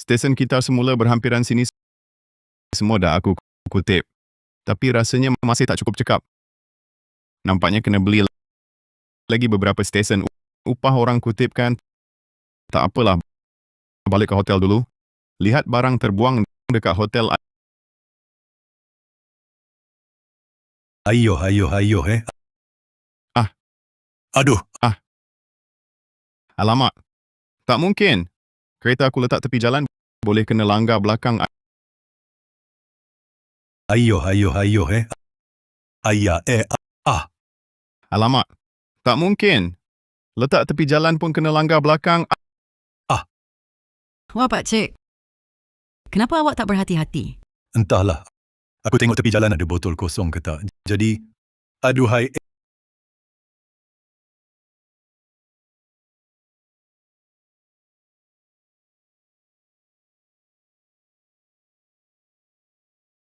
Stesen kita semula berhampiran sini. Semua dah aku kutip. Tapi rasanya masih tak cukup cekap. Nampaknya kena beli lagi beberapa stesen. Upah orang kutipkan. Tak apalah. Balik ke hotel dulu. Lihat barang terbuang dekat hotel. Ayo. Aduh, Alamak. Tak mungkin. Kereta aku letak tepi jalan. Boleh kena langgar belakang. ayo. Alamak. Tak mungkin. Letak tepi jalan pun kena langgar belakang. Wah, Pak Cik. Kenapa awak tak berhati-hati? Entahlah. Aku tengok tepi jalan ada botol kosong ke tak. Jadi, aduhai.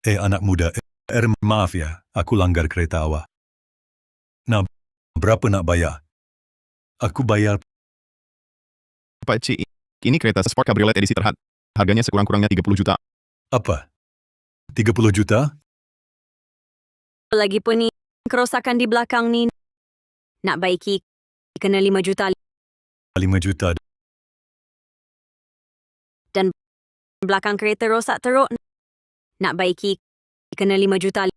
Anak muda. Maaf ya. Aku langgar kereta awak. Nah, berapa nak bayar? Aku bayar. Pak Cik, ini kereta sport cabriolet edisi terhad. Harganya sekurang-kurangnya 30 juta. Apa? 30 juta? Lagipun ni, kerosakan di belakang ni. Nak baiki, kena 5 juta. 5 juta. Belakang kereta rosak teruk. Nak baiki, kena 5 juta.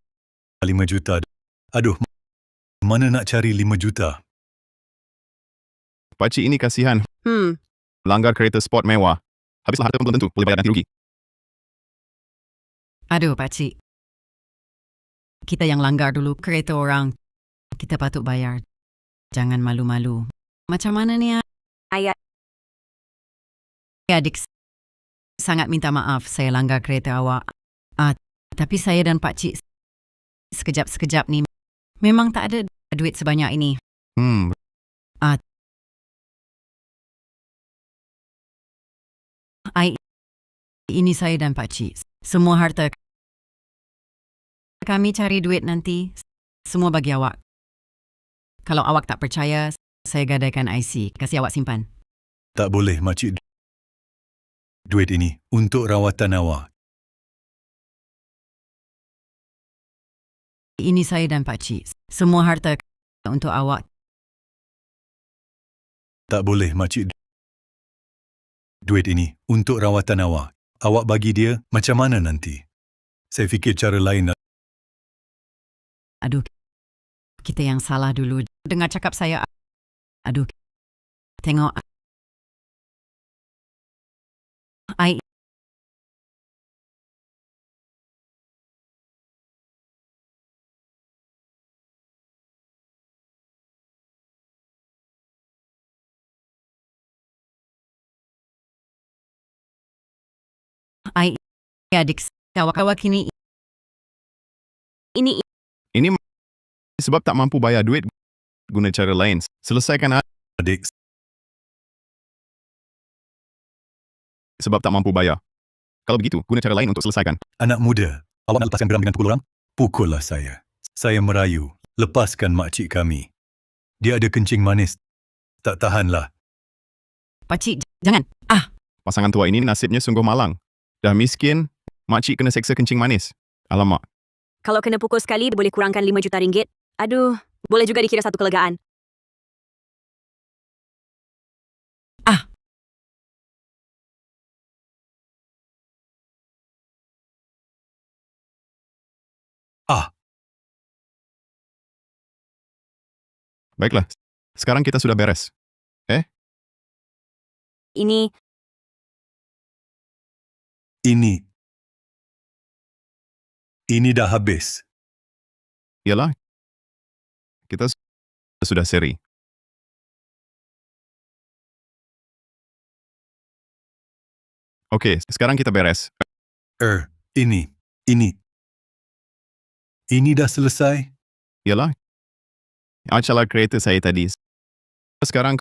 5 juta. Aduh, mana nak cari 5 juta? Pakcik ini kasihan. Langgar kereta sport mewah. Habislah harta belum tentu boleh bayar ganti rugi. Aduh, pakcik. Kita yang langgar dulu kereta orang. Kita patut bayar. Jangan malu-malu. Macam mana ni, Ayat, adik? Sangat minta maaf saya langgar kereta awak. Tapi saya dan pakcik sekejap-sekejap ni memang tak ada duit sebanyak ini. Ini saya dan pakcik. Semua harta kami cari duit nanti, semua bagi awak. Kalau awak tak percaya, saya gadaikan IC, kasih awak simpan. Tak boleh, makcik. Duit ini untuk rawatan awak. Ini saya dan pakcik. Semua harta untuk awak. Tak boleh, makcik. Duit ini untuk rawatan awak. Awak bagi dia macam mana nanti? Saya fikir cara lain. Aduh, kita yang salah dulu. Dengar cakap saya. Aduh, tengok. Adik, awak ini Sebab tak mampu bayar duit, guna cara lain. Selesaikan Adik, sebab tak mampu bayar. Kalau begitu, guna cara lain untuk selesaikan. anak muda, awak nak lepaskan geram dengan pukul orang? Pukullah saya. Saya merayu. Lepaskan makcik kami. Dia ada kencing manis. Tak tahanlah. pakcik, jangan. Pasangan tua ini nasibnya sungguh malang. Dah miskin, makcik kena seksa kencing manis. Alamak. kalau kena pukul sekali, boleh kurangkan 5 juta ringgit. Aduh, boleh juga dikira satu kelegaan. Baiklah, sekarang kita sudah beres. Ini Ini dah habis. Ialah, kita sudah seri. Okey, sekarang kita beres. Ini dah selesai? Ialah, acalah kereta saya tadi. Sekarang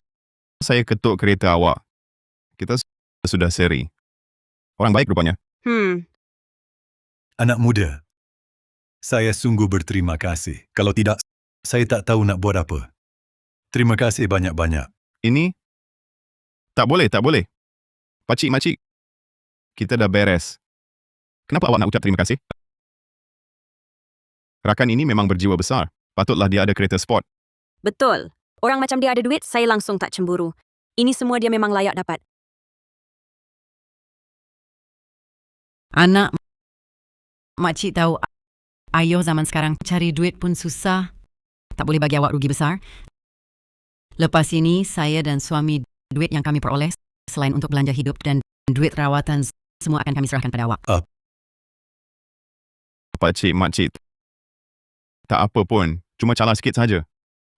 saya ketuk kereta awak. Kita sudah seri. Orang baik rupanya. Anak muda, saya sungguh berterima kasih. Kalau tidak, saya tak tahu nak buat apa. Terima kasih banyak-banyak. Ini? Tak boleh. Pakcik, makcik. Kita dah beres. Kenapa awak nak ucap terima kasih? Rakan ini memang berjiwa besar. Patutlah dia ada kereta sport. betul. Orang macam dia ada duit, saya langsung tak cemburu. Ini semua dia memang layak dapat. Anak, makcik tahu, ayah zaman sekarang cari duit pun susah. Tak boleh bagi awak rugi besar. Lepas ini, saya dan suami, duit yang kami peroleh, selain untuk belanja hidup dan duit rawatan, semua akan kami serahkan pada awak. Pakcik, makcik. Tak apa pun. Cuma calar sikit saja.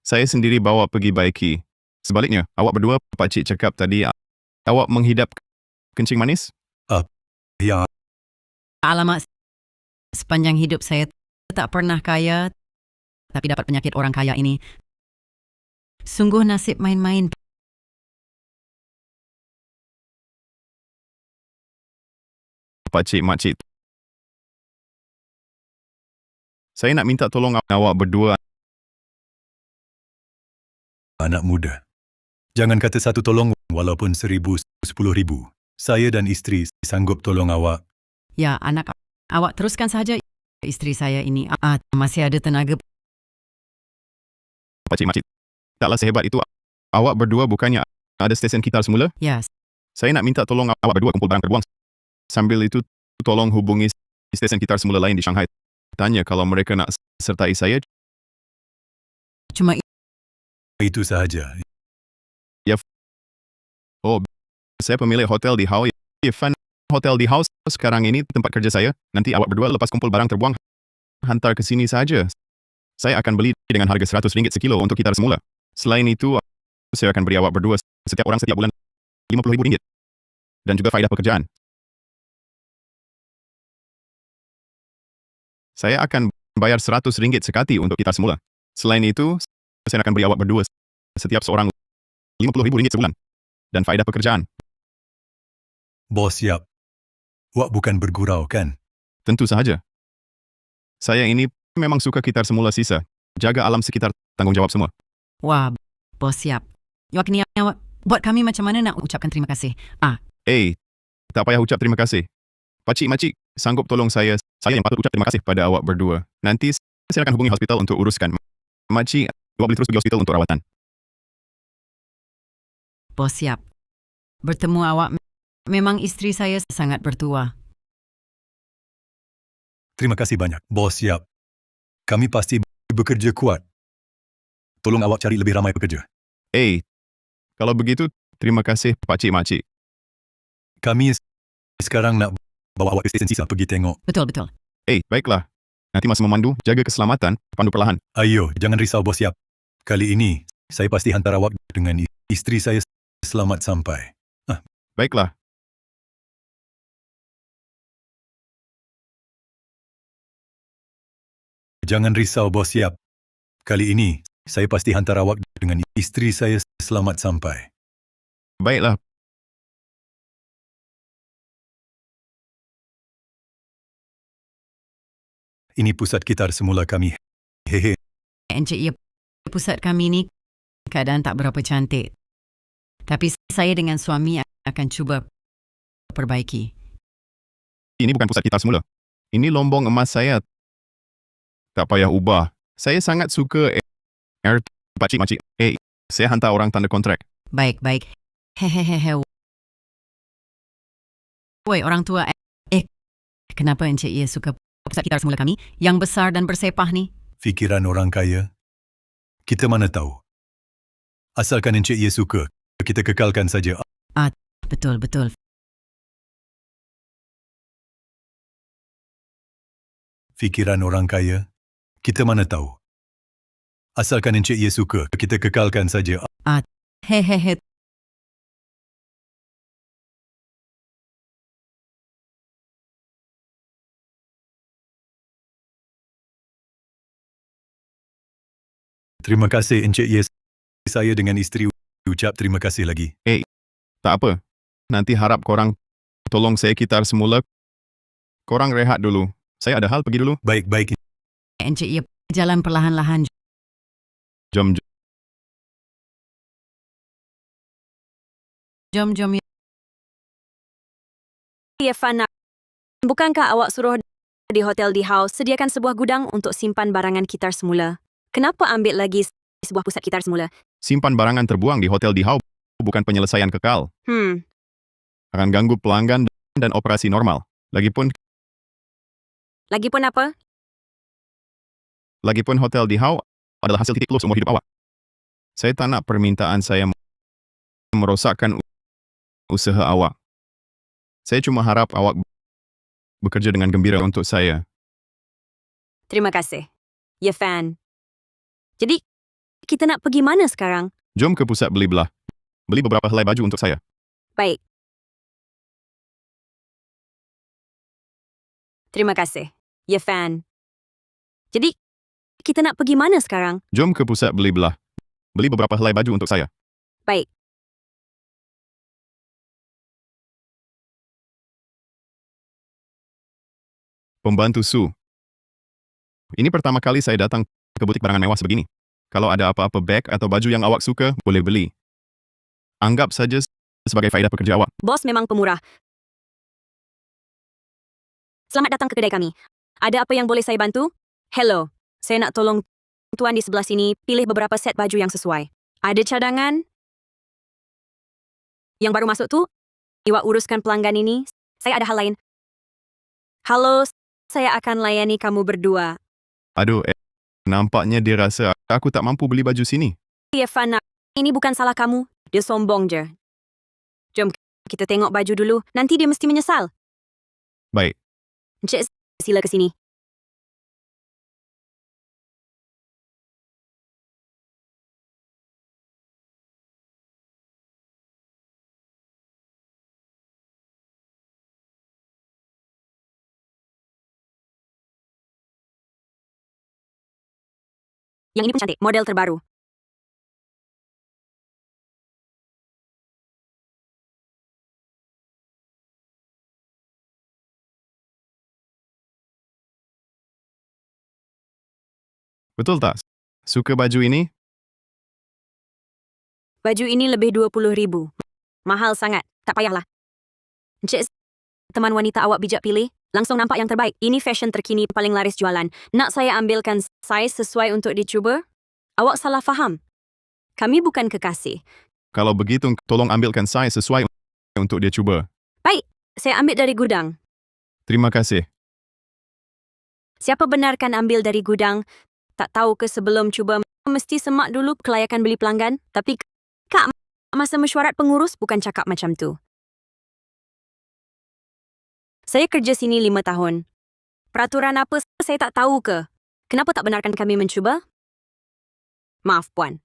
Saya sendiri bawa pergi baiki. Sebaliknya, awak berdua, pakcik cakap tadi, awak menghidap kencing manis? Ya, Alamak, sepanjang hidup saya tak pernah kaya, tapi dapat penyakit orang kaya ini. Sungguh nasib main-main. Pakcik, makcik. Saya nak minta tolong awak berdua. anak muda. Jangan kata satu tolong walaupun 1,000, 10,000. Saya dan isteri sanggup tolong awak. Ya, anak, awak teruskan saja. Isteri saya ini masih ada tenaga. Pakcik, makcik. Taklah sehebat itu. Awak berdua bukannya ada stesen kitar semula? Ya, Saya nak minta tolong awak berdua kumpul barang terbuang. Sambil itu, tolong hubungi stesen kitar semula lain di Shanghai. tanya kalau mereka nak sertai saya. Cuma Itu sahaja. Saya pemilik hotel di Hao Fan. Hotel di House sekarang ini tempat kerja saya. Nanti awak berdua lepas kumpul barang terbuang, hantar ke sini saja. Saya akan beli dengan harga RM100 sekilo untuk gitar semula. Selain itu, saya akan beri awak berdua setiap orang setiap bulan RM50,000. Dan juga faedah pekerjaan. Saya akan bayar RM100 sekati untuk gitar semula. Selain itu, saya akan beri awak berdua setiap seorang RM50,000 sebulan. Dan faedah pekerjaan. Bos siap. Wak bukan bergurau, kan? Tentu sahaja. Saya ini memang suka gitar semula sisa. Jaga alam sekitar, tanggungjawab semua. wah, bos siap. Awak ni awak buat kami macam mana nak ucapkan terima kasih. Tak payah ucap terima kasih. Pakcik-makcik sanggup tolong saya. Saya yang patut ucap terima kasih pada awak berdua. Nanti saya akan hubungi hospital untuk uruskan. Makcik, awak boleh terus pergi hospital untuk rawatan. Bos siap. Bertemu awak memang isteri saya sangat bertuah. Terima kasih banyak. Bos siap. Kami pasti bekerja kuat. Tolong awak cari lebih ramai pekerja. Kalau begitu, terima kasih pakcik-makcik. Kami sekarang nak bawa awak ke stesen sisa pergi tengok. Betul. Baiklah. Nanti masa memandu, jaga keselamatan, pandu perlahan. Ayo, jangan risau bos siap. Kali ini, saya pasti hantar awak dengan isteri saya selamat sampai. Baiklah. Jangan risau bos siap. Kali ini, saya pasti hantar awak dengan isteri saya selamat sampai. Baiklah. Ini pusat gitar semula kami. Hehe. Encik, ya, pusat kami ni keadaan tak berapa cantik. Tapi saya dengan suami akan cuba perbaiki. Ini bukan pusat gitar semula. Ini lombong emas saya. Tak payah ubah. Saya sangat suka pakcik-makcik. Saya hantar orang tanda kontrak. Baik. Hehehe. Woi, orang tua. Kenapa Encik Ye suka pusat gitar semula kami yang besar dan bersepah ni? Fikiran orang kaya. Kita mana tahu. Asalkan Encik Ye suka, kita kekalkan saja. Betul. Fikiran orang kaya. Kita mana tahu. Asalkan Encik Ye suka, kita kekalkan saja. Hehehe. Terima kasih Encik Ye. Saya dengan isteri ucap terima kasih lagi. Tak apa. Nanti harap korang tolong saya gitar semula. Korang rehat dulu. Saya ada hal pergi dulu. Baik. Encik Ye jalan perlahan-lahan. Jom. Jom. Fana, bukankah awak suruh di hotel di House sediakan sebuah gudang untuk simpan barangan gitar semula? Kenapa ambil lagi sebuah pusat gitar semula? Simpan barangan terbuang di hotel di Hau bukan penyelesaian kekal. Akan ganggu pelanggan dan operasi normal. Lagipun Lagipun apa? Lagipun hotel di Hau adalah hasil titik plus umur hidup awak. Saya tak nak permintaan saya merosakkan usaha awak. Saya cuma harap awak bekerja dengan gembira untuk saya. Terima kasih. Ya, Fan. Jadi, kita nak pergi mana sekarang? Jom ke pusat beli belah. Beli beberapa helai baju untuk saya. Baik. Terima kasih. Ya, Fan. Jadi, kita nak pergi mana sekarang? Jom ke pusat beli belah. Beli beberapa helai baju untuk saya. Baik. Pembantu Su. Ini pertama kali saya datang ke butik barangan mewah sebegini. Kalau ada apa-apa beg atau baju yang awak suka, boleh beli. Anggap saja sebagai faedah pekerja awak. Bos memang pemurah. Selamat datang ke kedai kami. Ada apa yang boleh saya bantu? Hello. Saya nak tolong tuan di sebelah sini pilih beberapa set baju yang sesuai. Ada cadangan? Yang baru masuk tu? Iwak uruskan pelanggan ini. Saya ada hal lain. Halo, saya akan layani kamu berdua. Aduh, nampaknya dia rasa aku tak mampu beli baju sini. Irfan, ini bukan salah kamu. Dia sombong je. Jom kita tengok baju dulu. Nanti dia mesti menyesal. Baik, Encik, sila ke sini. Yang ini pun cantik, model terbaru. betul tak? Suka baju ini? Baju ini lebih 20,000. Mahal sangat. Tak payahlah. Encik, teman wanita awak bijak pilih. Langsung nampak yang terbaik. Ini fashion terkini paling laris jualan. Nak saya ambilkan saiz sesuai untuk dicuba? Awak salah faham. Kami bukan kekasih. Kalau begitu, tolong ambilkan saiz sesuai untuk dia cuba. Baik, saya ambil dari gudang. Terima kasih. Siapa benarkan ambil dari gudang? Tak tahu ke sebelum cuba mesti semak dulu kelayakan beli pelanggan? Tapi Kak, masa mesyuarat pengurus bukan cakap macam tu. Saya kerja sini 5 tahun. Peraturan apa saya tak tahu ke? Kenapa tak benarkan kami mencuba? Maaf, Puan.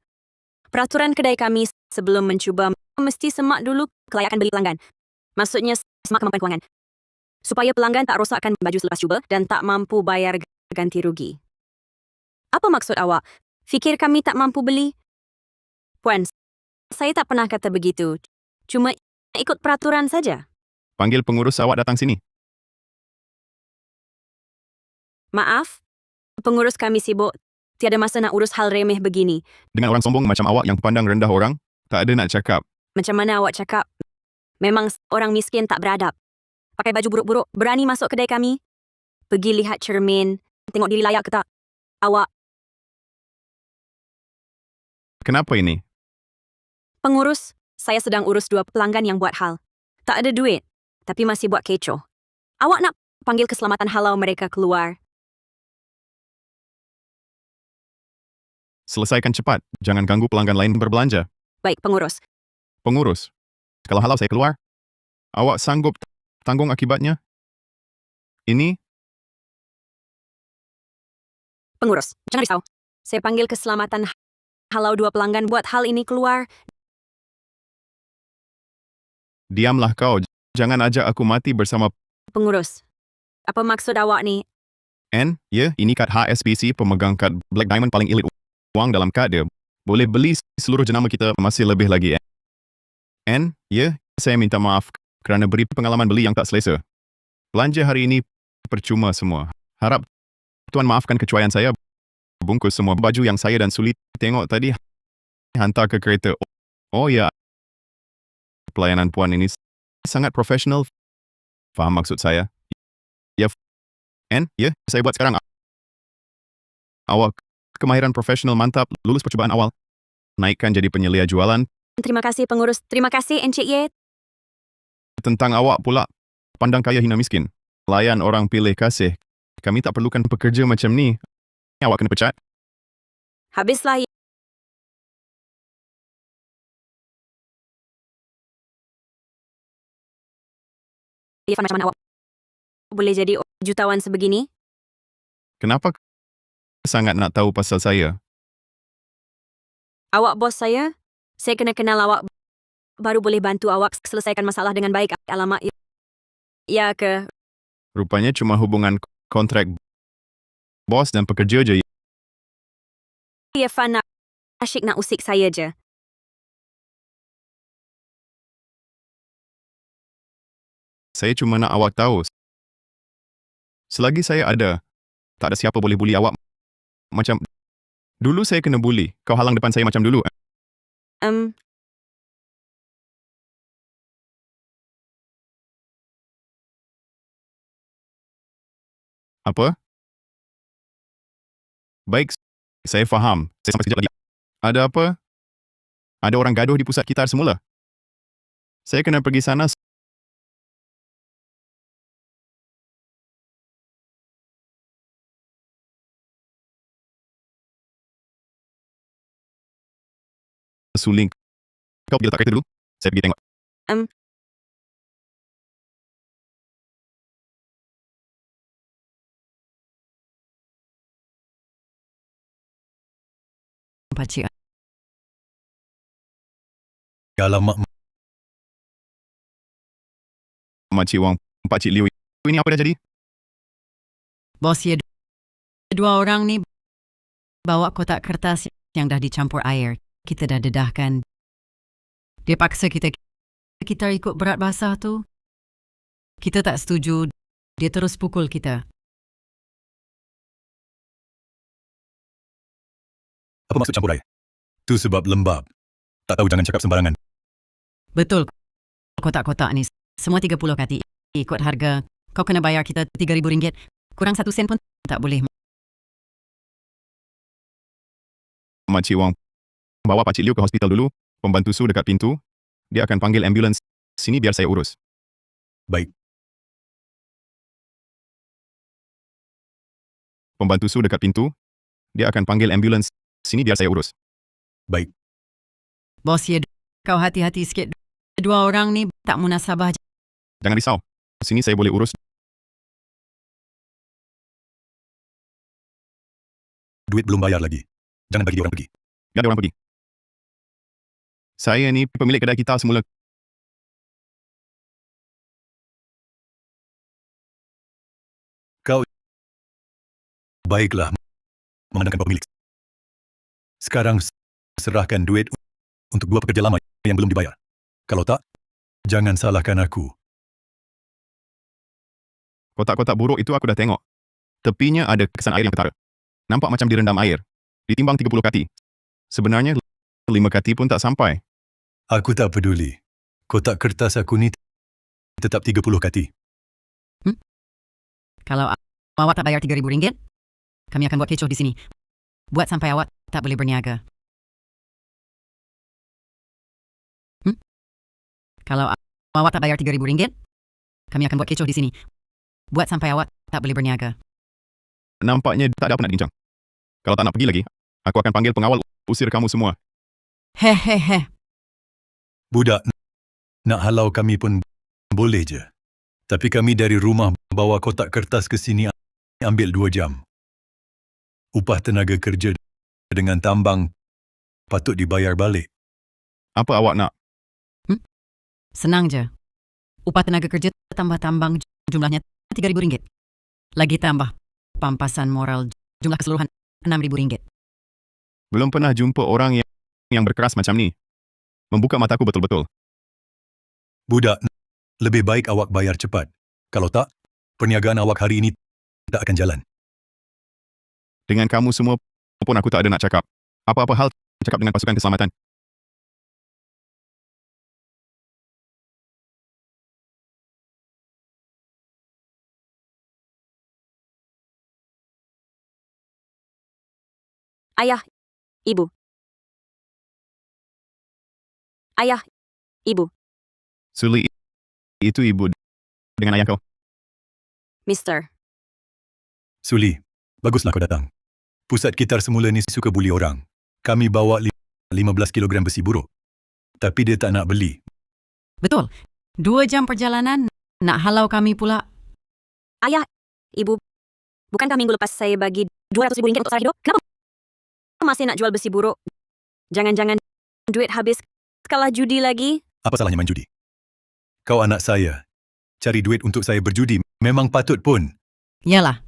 Peraturan kedai kami sebelum mencuba mesti semak dulu kelayakan beli pelanggan. Maksudnya semak kemampuan kewangan. Supaya pelanggan tak rosakkan baju selepas cuba dan tak mampu bayar ganti rugi. Apa maksud awak? Fikir kami tak mampu beli? Puan, saya tak pernah kata begitu. Cuma ikut peraturan saja. Panggil pengurus awak datang sini. Maaf, pengurus kami sibuk. Tiada masa nak urus hal remeh begini. Dengan orang sombong macam awak yang pandang rendah orang, tak ada nak cakap. Macam mana awak cakap? Memang orang miskin tak beradab. Pakai baju buruk-buruk, berani masuk kedai kami? Pergi lihat cermin, tengok diri layak ke tak? Awak, Kenapa ini? pengurus, saya sedang urus 2 pelanggan yang buat hal. Tak ada duit, tapi masih buat kecoh. Awak nak panggil keselamatan halau mereka keluar? Selesaikan cepat. Jangan ganggu pelanggan lain berbelanja. Baik, pengurus. Pengurus, kalau halau saya keluar, awak sanggup tanggung akibatnya? Ini, Pengurus, jangan risau. Saya panggil keselamatan halau 2 pelanggan buat hal ini keluar. diamlah kau. Jangan ajak aku mati bersama Pengurus, apa maksud awak ni? N. Ya, ini kad HSBC pemegang kad Black Diamond paling elit. Wang dalam kad dia. Boleh beli seluruh jenama kita masih lebih lagi. N. Ya, saya minta maaf kerana beri pengalaman beli yang tak selesa. Belanja hari ini percuma semua. Harap Tuan maafkan kecuaian saya. Bungkus semua baju yang saya dan Suli tengok tadi hantar ke kereta. Oh ya, pelayanan Puan ini sangat profesional. Faham maksud saya? Ya, N. Ya, saya buat sekarang. Awak kemahiran profesional mantap, lulus percubaan awal. Naikkan jadi penyelia jualan. Terima kasih, pengurus. Terima kasih, Encik Ye. Tentang awak pula, pandang kaya hina miskin. Layan orang pilih kasih. Kami tak perlukan pekerja macam ni. Awak kena pecat. Habislah. Irfan, macam mana awak boleh jadi jutawan sebegini? Kenapa sangat nak tahu pasal saya? Awak bos saya? Saya kena kenal awak baru boleh bantu awak selesaikan masalah dengan baik. Alamak, ya ke? Rupanya cuma hubungan kontrak bos dan pekerja je. Irfan asyik nak usik saya je. Saya cuma nak awak tahu. Selagi saya ada, tak ada siapa boleh buli awak. Macam dulu saya kena buli. Kau halang depan saya macam dulu. Apa? Baik, saya faham. Saya sampai sekejap lagi. Ada apa? Ada orang gaduh di pusat kitar semula. Saya kena pergi sana suling. Kau pergi letak kereta dulu. Saya pergi tengok. Pakcik, Alamak, Makcik Wang, Pakcik Liu, ini apa dah jadi? bos ya, dua orang ni bawa kotak kertas yang dah dicampur air. Kita dah dedahkan. Dia paksa kita ikut berat basah tu. Kita tak setuju. Dia terus pukul kita. apa maksud campur air? Tu sebab lembab. Tak tahu, jangan cakap sembarangan. Betul. Kotak-kotak ni semua 30 kati. Ikut harga. Kau kena bayar kita RM3,000. Kurang 1 sen pun tak boleh. Makcik Wang, bawa Pakcik Liu ke hospital dulu. Pembantu Su dekat pintu. Dia akan panggil ambulans. Sini biar saya urus. Baik. Pembantu Su dekat pintu. Dia akan panggil ambulans. Sini biar saya urus. Baik. Bos ya, kau hati-hati sikit. Dua orang ni tak munasabah. Jangan risau. Sini saya boleh urus. Duit belum bayar lagi. Jangan bagi dia orang pergi. Biar dia orang pergi. Saya ni pemilik kedai kita semula. Baiklah, memandangkan pemilik. Sekarang serahkan duit untuk dua pekerja lama yang belum dibayar. Kalau tak, jangan salahkan aku. Kotak-kotak buruk itu aku dah tengok. Tepinya ada kesan air yang ketara. Nampak macam direndam air. Ditimbang 30 kati. Sebenarnya 5 kati pun tak sampai. Aku tak peduli. Kotak kertas aku ni tetap 30 kati. Kalau awak tak bayar RM3,000, kami akan buat kecoh di sini. Buat sampai awak tak boleh berniaga. Kalau awak tak bayar RM3,000, kami akan buat kecoh di sini. Buat sampai awak tak boleh berniaga. Nampaknya tak ada apa nak dibincang. Kalau tak nak pergi lagi, aku akan panggil pengawal usir kamu semua. Hehehe. Budak, nak halau kami pun boleh je. Tapi kami dari rumah bawa kotak kertas ke sini ambil 2 jam. Upah tenaga kerja dengan tambang patut dibayar balik. Apa awak nak? Senang je. Upah tenaga kerja tambah tambang jumlahnya RM3,000. Lagi tambah pampasan moral jumlah keseluruhan RM6,000. Belum pernah jumpa orang yang berkeras macam ni. Membuka mataku betul-betul. Budak, lebih baik awak bayar cepat. Kalau tak, perniagaan awak hari ini tak akan jalan. Dengan kamu semua pun aku tak ada nak cakap. Apa-apa hal cakap dengan pasukan keselamatan. Ayah, Ibu. Ayah, Ibu. Suli, itu ibu dengan ayah kau. Mister. Suli, baguslah kau datang. Pusat kitar semula ni suka buli orang. Kami bawa 15 kilogram besi buruk. Tapi dia tak nak beli. Betul. 2 jam perjalanan nak halau kami pula. Ayah, Ibu. Bukankah minggu lepas saya bagi RM200,000 untuk sara hidup? Kenapa masih nak jual besi buruk? Jangan-jangan duit habis kalah judi lagi? Apa salahnya main judi? Kau anak saya. Cari duit untuk saya berjudi memang patut pun. Yalah.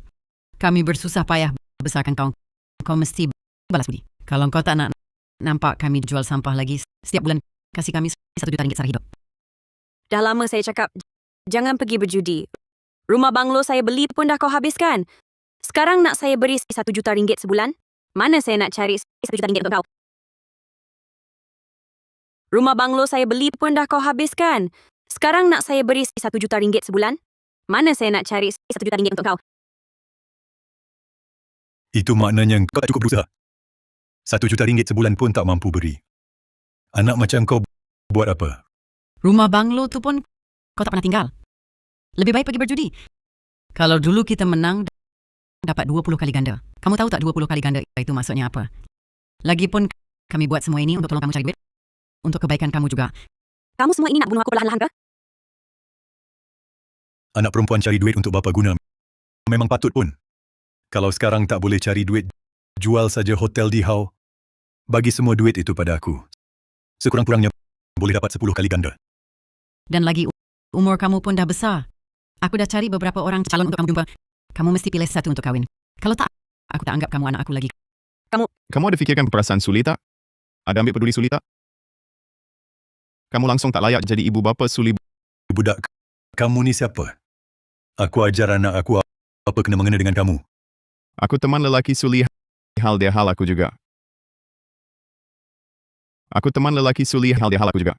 Kami bersusah payah besarkan kau. Kau mesti balas budi. Kalau kau tak nak nampak kami jual sampah lagi, setiap bulan kasih kami RM1 juta sara hidup. Dah lama saya cakap, jangan pergi berjudi. Rumah banglo saya beli pun dah kau habiskan. Sekarang nak saya beri RM1 juta sebulan? Mana saya nak cari RM1 juta untuk kau? Rumah banglo saya beli pun dah kau habiskan. Sekarang nak saya beri RM1 juta sebulan? Mana saya nak cari RM1 juta untuk kau? Itu maknanya kau tak cukup berusaha. RM1 juta sebulan pun tak mampu beri. Anak macam kau buat apa? Rumah banglo tu pun kau tak pernah tinggal. Lebih baik pergi berjudi. Kalau dulu kita menang, dapat 20 kali ganda. Kamu tahu tak 20 kali ganda itu maksudnya apa? Lagipun kami buat semua ini untuk tolong kamu cari duit. untuk kebaikan kamu juga. Kamu semua ini nak bunuh aku perlahan-lahan ke? Anak perempuan cari duit untuk bapa guna. Memang patut pun. Kalau sekarang tak boleh cari duit, jual saja hotel di Hau. Bagi semua duit itu pada aku. Sekurang-kurangnya boleh dapat 10 kali ganda. Dan lagi umur kamu pun dah besar. Aku dah cari beberapa orang calon untuk kamu jumpa. Kamu mesti pilih satu untuk kahwin. Kalau tak, aku tak anggap kamu anak aku lagi. Kamu ada fikirkan perasaan Suli tak? Ada ambil peduli Suli tak? Kamu langsung tak layak jadi ibu bapa Suli. Budak, kamu ni siapa? Aku ajar anak aku apa kena mengena dengan kamu. Aku teman lelaki Suli, hal dia hal aku juga. Aku teman lelaki Suli, hal dia hal aku juga.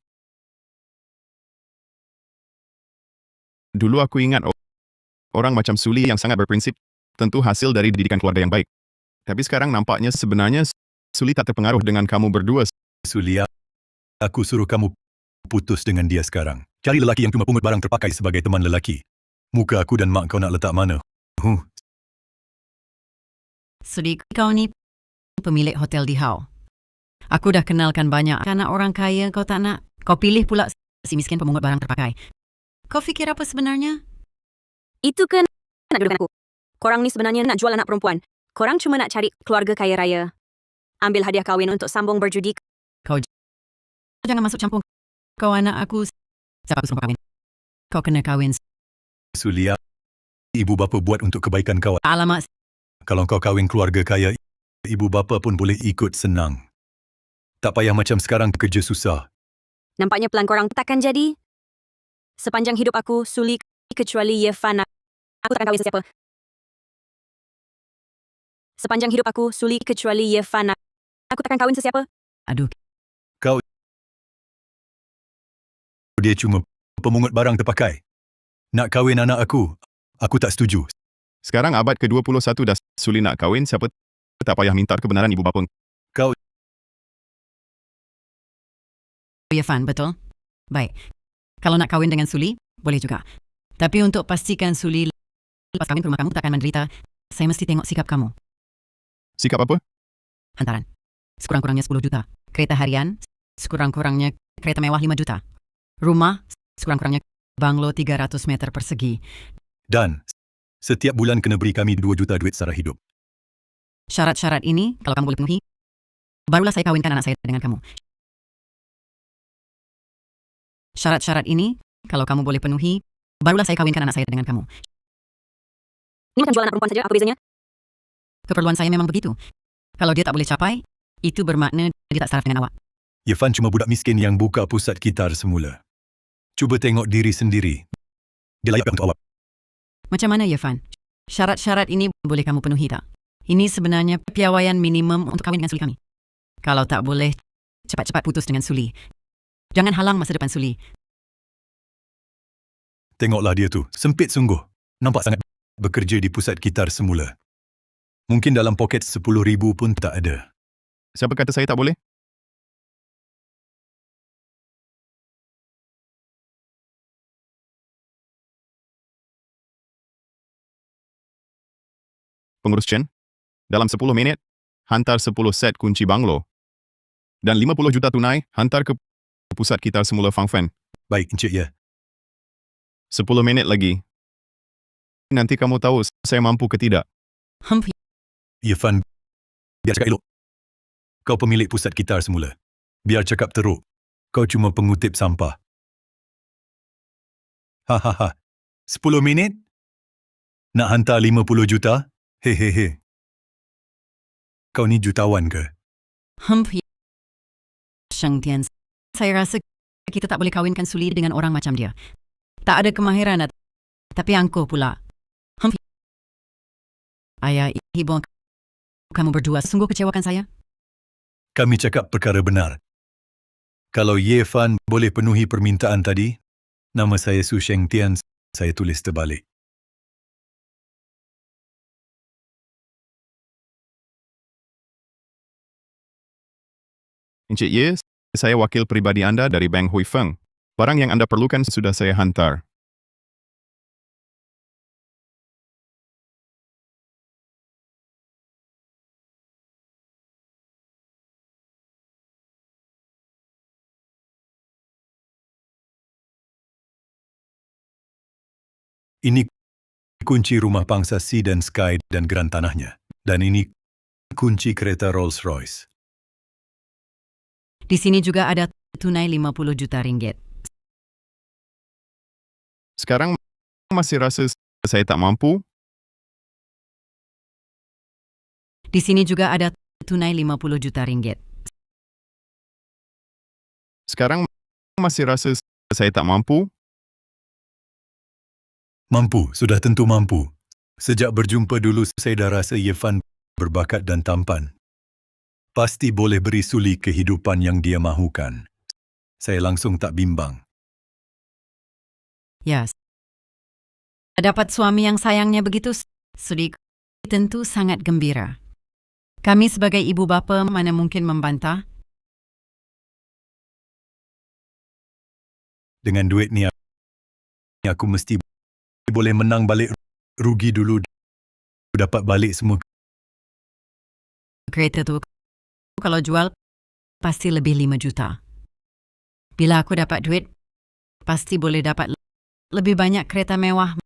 Dulu aku ingat orang macam Suli yang sangat berprinsip tentu hasil dari didikan keluarga yang baik. Tapi sekarang nampaknya sebenarnya Suli tak terpengaruh dengan kamu berdua. Sulia, aku suruh kamu putus dengan dia sekarang. Cari lelaki yang cuma pungut barang terpakai sebagai teman lelaki. Muka aku dan mak kau nak letak mana? Sudi, kau ni pemilik hotel di Hau. Aku dah kenalkan banyak anak orang kaya kau tak nak. Kau pilih pula si miskin pemungut barang terpakai. Kau fikir apa sebenarnya? Itu kan nak duduk dengan aku. Korang ni sebenarnya nak jual anak perempuan. Korang cuma nak cari keluarga kaya raya. Ambil hadiah kahwin untuk sambung berjudi. Jangan masuk campur. Kau anak aku. Siapa aku suruh kahwin? Kau kena kahwin. Sulia, ibu bapa buat untuk kebaikan kau. Alamak, Kalau kau kahwin keluarga kaya, ibu bapa pun boleh ikut senang. Tak payah macam sekarang kerja susah. Nampaknya pelan korang takkan jadi. Sepanjang hidup aku, Suli, kecuali Yefan, aku takkan kahwin sesiapa. Sepanjang hidup aku, Suli, kecuali Yefan, aku takkan kahwin sesiapa. aduh. Dia cuma pemungut barang terpakai. Nak kahwin anak aku tak setuju. Sekarang abad ke-21 dah Suli nak kahwin, siapa tak payah minta kebenaran ibu bapa. Irfan, betul? Baik. Kalau nak kahwin dengan Suli, boleh juga. Tapi untuk pastikan Suli lepas kahwin ke rumah kamu tak akan menderita, saya mesti tengok sikap kamu. Sikap apa? Hantaran. Sekurang-kurangnya 10 juta. Kereta harian, sekurang-kurangnya kereta mewah 5 juta. Rumah, sekurang-kurangnya banglo 300 meter persegi. Dan setiap bulan kena beri kami 2 juta duit secara hidup. Syarat-syarat ini, kalau kamu boleh penuhi, barulah saya kahwinkan anak saya dengan kamu. Syarat-syarat ini, kalau kamu boleh penuhi, barulah saya kahwinkan anak saya dengan kamu. Ini bukan jual anak perempuan saja, apa bezanya? Keperluan saya memang begitu. Kalau dia tak boleh capai, itu bermakna dia tak saraf dengan awak. Irfan cuma budak miskin yang buka pusat gitar semula. Cuba tengok diri sendiri. Dia layak untuk awak. Macam mana, Irfan? Syarat-syarat ini boleh kamu penuhi tak? Ini sebenarnya piawaian minimum untuk kahwin dengan Suli kami. Kalau tak boleh, cepat-cepat putus dengan Suli. Jangan halang masa depan Suli. Tengoklah dia tu. Sempit sungguh. Nampak sangat bekerja di pusat gitar semula. Mungkin dalam poket 10,000 pun tak ada. Siapa kata saya tak boleh? Pengurus Chen, dalam 10 minit, hantar 10 set kunci banglo. Dan 50 juta tunai, hantar ke pusat gitar semula Fang Fen. Baik, Encik ya. 10 minit lagi. Nanti kamu tahu saya mampu ke tidak. Irfan, biar cakap elok. Kau pemilik pusat gitar semula. Biar cakap teruk. Kau cuma pengutip sampah. Hahaha. 10 minit? Nak hantar 50 juta? Hehehe. Kau ni jutawan ke? Sheng Tian, saya rasa kita tak boleh kahwinkan Suli dengan orang macam dia. Tak ada kemahiran, tapi angkuh pula. Ayah, ibu, kamu berdua sungguh kecewakan saya. Kami cakap perkara benar. Kalau Ye Fan boleh penuhi permintaan tadi, nama saya Su Sheng Tian, saya tulis terbalik. Encik Ye, saya wakil peribadi anda dari Bank Hui Feng. Barang yang anda perlukan sudah saya hantar. Ini kunci rumah pangsa Sea dan Sky dan geran tanahnya. Dan ini kunci kereta Rolls-Royce. Di sini juga ada tunai 50 juta ringgit. Sekarang masih rasa saya tak mampu? Di sini juga ada tunai 50 juta ringgit. Sekarang masih rasa saya tak mampu? Mampu, sudah tentu mampu. Sejak berjumpa dulu saya dah rasa Irfan berbakat dan tampan. Pasti boleh beri Suli kehidupan yang dia mahukan. Saya langsung tak bimbang. Ya. Dapat suami yang sayangnya begitu, Sudi tentu sangat gembira. Kami sebagai ibu bapa mana mungkin membantah? Dengan duit ni aku mesti boleh menang balik rugi dulu. Dapat balik semua. Kereta tu, kalau jual, pasti lebih 5 juta. Bila aku dapat duit, pasti boleh dapat lebih banyak kereta mewah.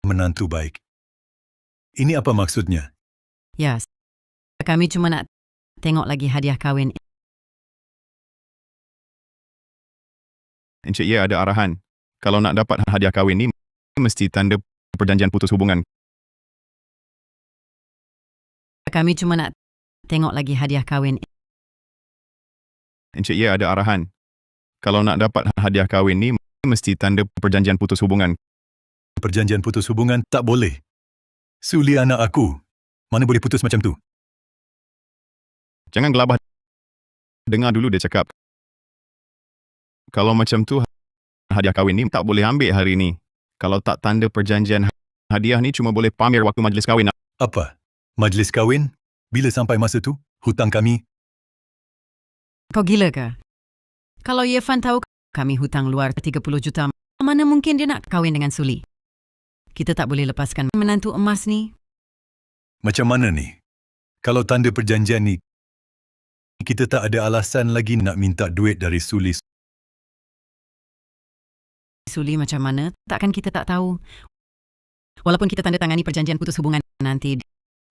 Menantu baik. Ini apa maksudnya? Ya, kami cuma nak tengok lagi hadiah kahwin. Encik Ye ada arahan. Kalau nak dapat hadiah kahwin ni, mesti tanda perjanjian putus hubungan. Kami cuma nak tengok lagi hadiah kahwin. Encik Ye ada arahan. Kalau nak dapat hadiah kahwin ni, mesti tanda perjanjian putus hubungan. Perjanjian putus hubungan tak boleh. Suli anak aku. Mana boleh putus macam tu? Jangan gelabah. Dengar dulu dia cakap. Kalau macam tu, hadiah kahwin ni tak boleh ambil hari ni. Kalau tak tanda perjanjian hadiah ni cuma boleh pamer waktu majlis kahwin. Apa? Majlis kahwin? Bila sampai masa tu? Hutang kami? Kau gila ke? Kalau Irfan tahu kami hutang luar 30 juta, mana mungkin dia nak kahwin dengan Suli? Kita tak boleh lepaskan menantu emas ni. Macam mana ni? Kalau tanda perjanjian ni, kita tak ada alasan lagi nak minta duit dari Suli. Suli macam mana, takkan kita tak tahu. Walaupun kita tanda tangani perjanjian putus hubungan nanti,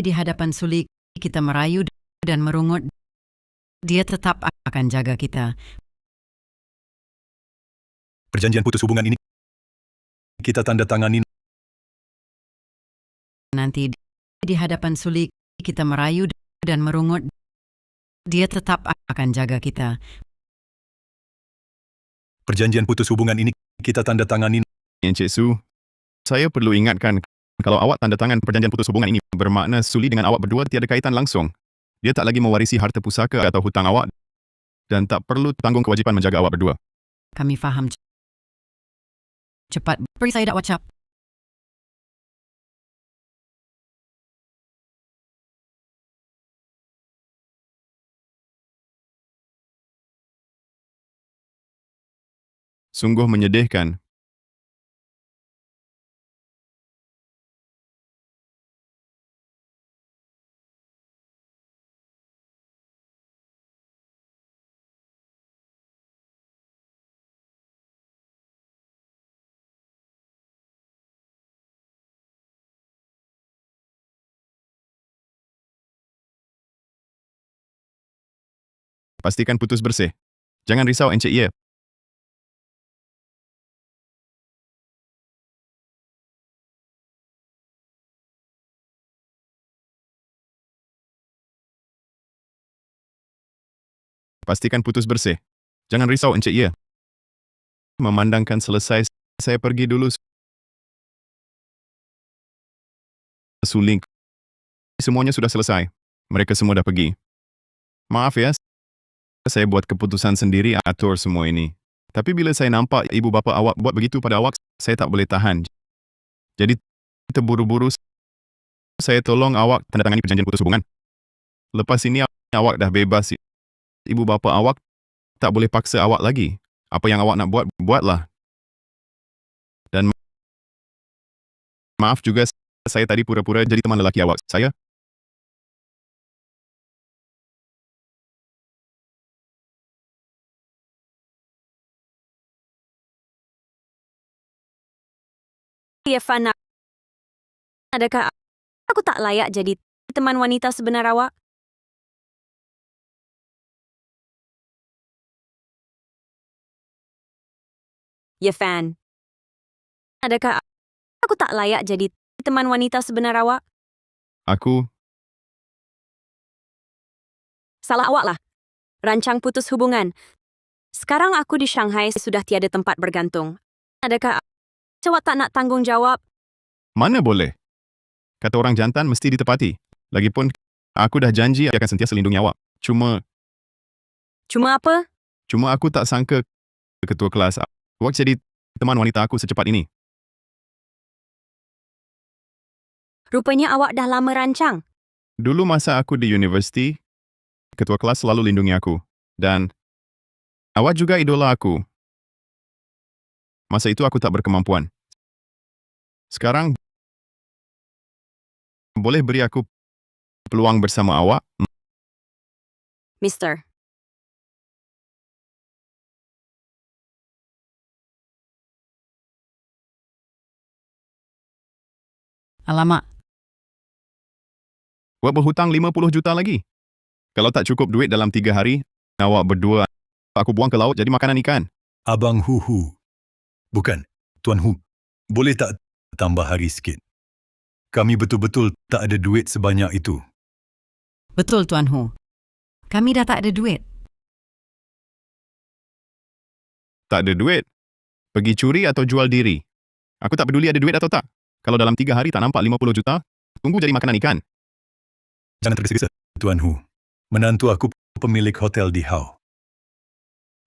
di hadapan Suli kita merayu dan merungut, dia tetap akan jaga kita. Perjanjian putus hubungan ini kita tanda tangani Nanti di hadapan Suli kita merayu dan merungut, dia tetap akan jaga kita. perjanjian putus hubungan ini kita tanda tangani. Encik Su, saya perlu ingatkan, kalau awak tanda tangan perjanjian putus hubungan ini, bermakna Suli dengan awak berdua tiada kaitan langsung. Dia tak lagi mewarisi harta pusaka atau hutang awak dan tak perlu tanggung kewajipan menjaga awak berdua. Kami faham. Cepat beri saya dak WhatsApp. Sungguh menyedihkan. Pastikan putus bersih. Jangan risau, Encik Ye. Pastikan putus bersih. Jangan risau, Encik Ye. Memandangkan selesai, saya pergi dulu. Suling. Semuanya sudah selesai. Mereka semua dah pergi. Maaf ya, saya buat keputusan sendiri atur semua ini. Tapi bila saya nampak ibu bapa awak buat begitu pada awak, saya tak boleh tahan. Jadi, terburu-buru, saya tolong awak tanda tangani perjanjian putus hubungan. Lepas ini, awak dah bebas. Ibu bapa awak tak boleh paksa awak lagi. Apa yang awak nak buat, buatlah. Dan maaf juga, saya tadi pura-pura jadi teman lelaki awak. Saya Irfan, adakah aku tak layak jadi teman wanita sebenar awak? Irfan, adakah aku tak layak jadi teman wanita sebenar awak? Aku, Salah awak lah. Rancang putus hubungan. Sekarang aku di Shanghai sudah tiada tempat bergantung. Adakah awak tak nak tanggung jawab? mana boleh? Kata orang jantan mesti ditepati. Lagipun, aku dah janji akan sentiasa lindungi awak. Cuma apa? Cuma aku tak sangka ketua kelas awak jadi teman wanita aku secepat ini. Rupanya awak dah lama rancang. Dulu masa aku di universiti, ketua kelas selalu lindungi aku. Dan awak juga idola aku. Masa itu aku tak berkemampuan. Sekarang, boleh beri aku peluang bersama awak? Mister. Alamak, Awak berhutang 50 juta lagi. Kalau tak cukup duit dalam 3 hari, awak berdua, aku buang ke laut jadi makanan ikan. Abang Hu. Bukan, Tuan Hu. Boleh tak tambah hari sikit? Kami betul-betul tak ada duit sebanyak itu. betul Tuan Hu. Kami dah tak ada duit. Tak ada duit. Pergi curi atau jual diri. Aku tak peduli ada duit atau tak. Kalau dalam 3 hari tak nampak 50 juta, tunggu jadi makanan ikan. Jangan tergesa-gesa, Tuan Hu. Menantu aku pemilik hotel di Hau.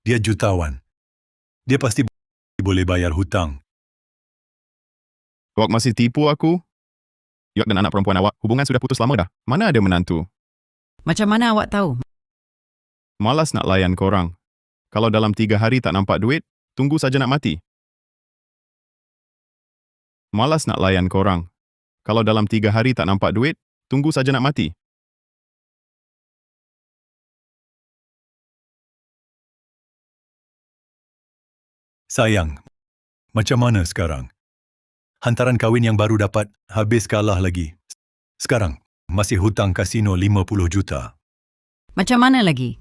Dia jutawan. Dia pasti boleh bayar hutang. Awak masih tipu aku? Yok dan anak perempuan awak, hubungan sudah putus lama dah. Mana ada menantu? Macam mana awak tahu? Malas nak layan korang. Kalau dalam 3 hari tak nampak duit, tunggu saja nak mati. Malas nak layan korang. Kalau dalam 3 hari tak nampak duit, tunggu saja nak mati. Sayang, macam mana sekarang? Hantaran kahwin yang baru dapat habis kalah lagi. Sekarang, masih hutang kasino 50 juta. Macam mana lagi?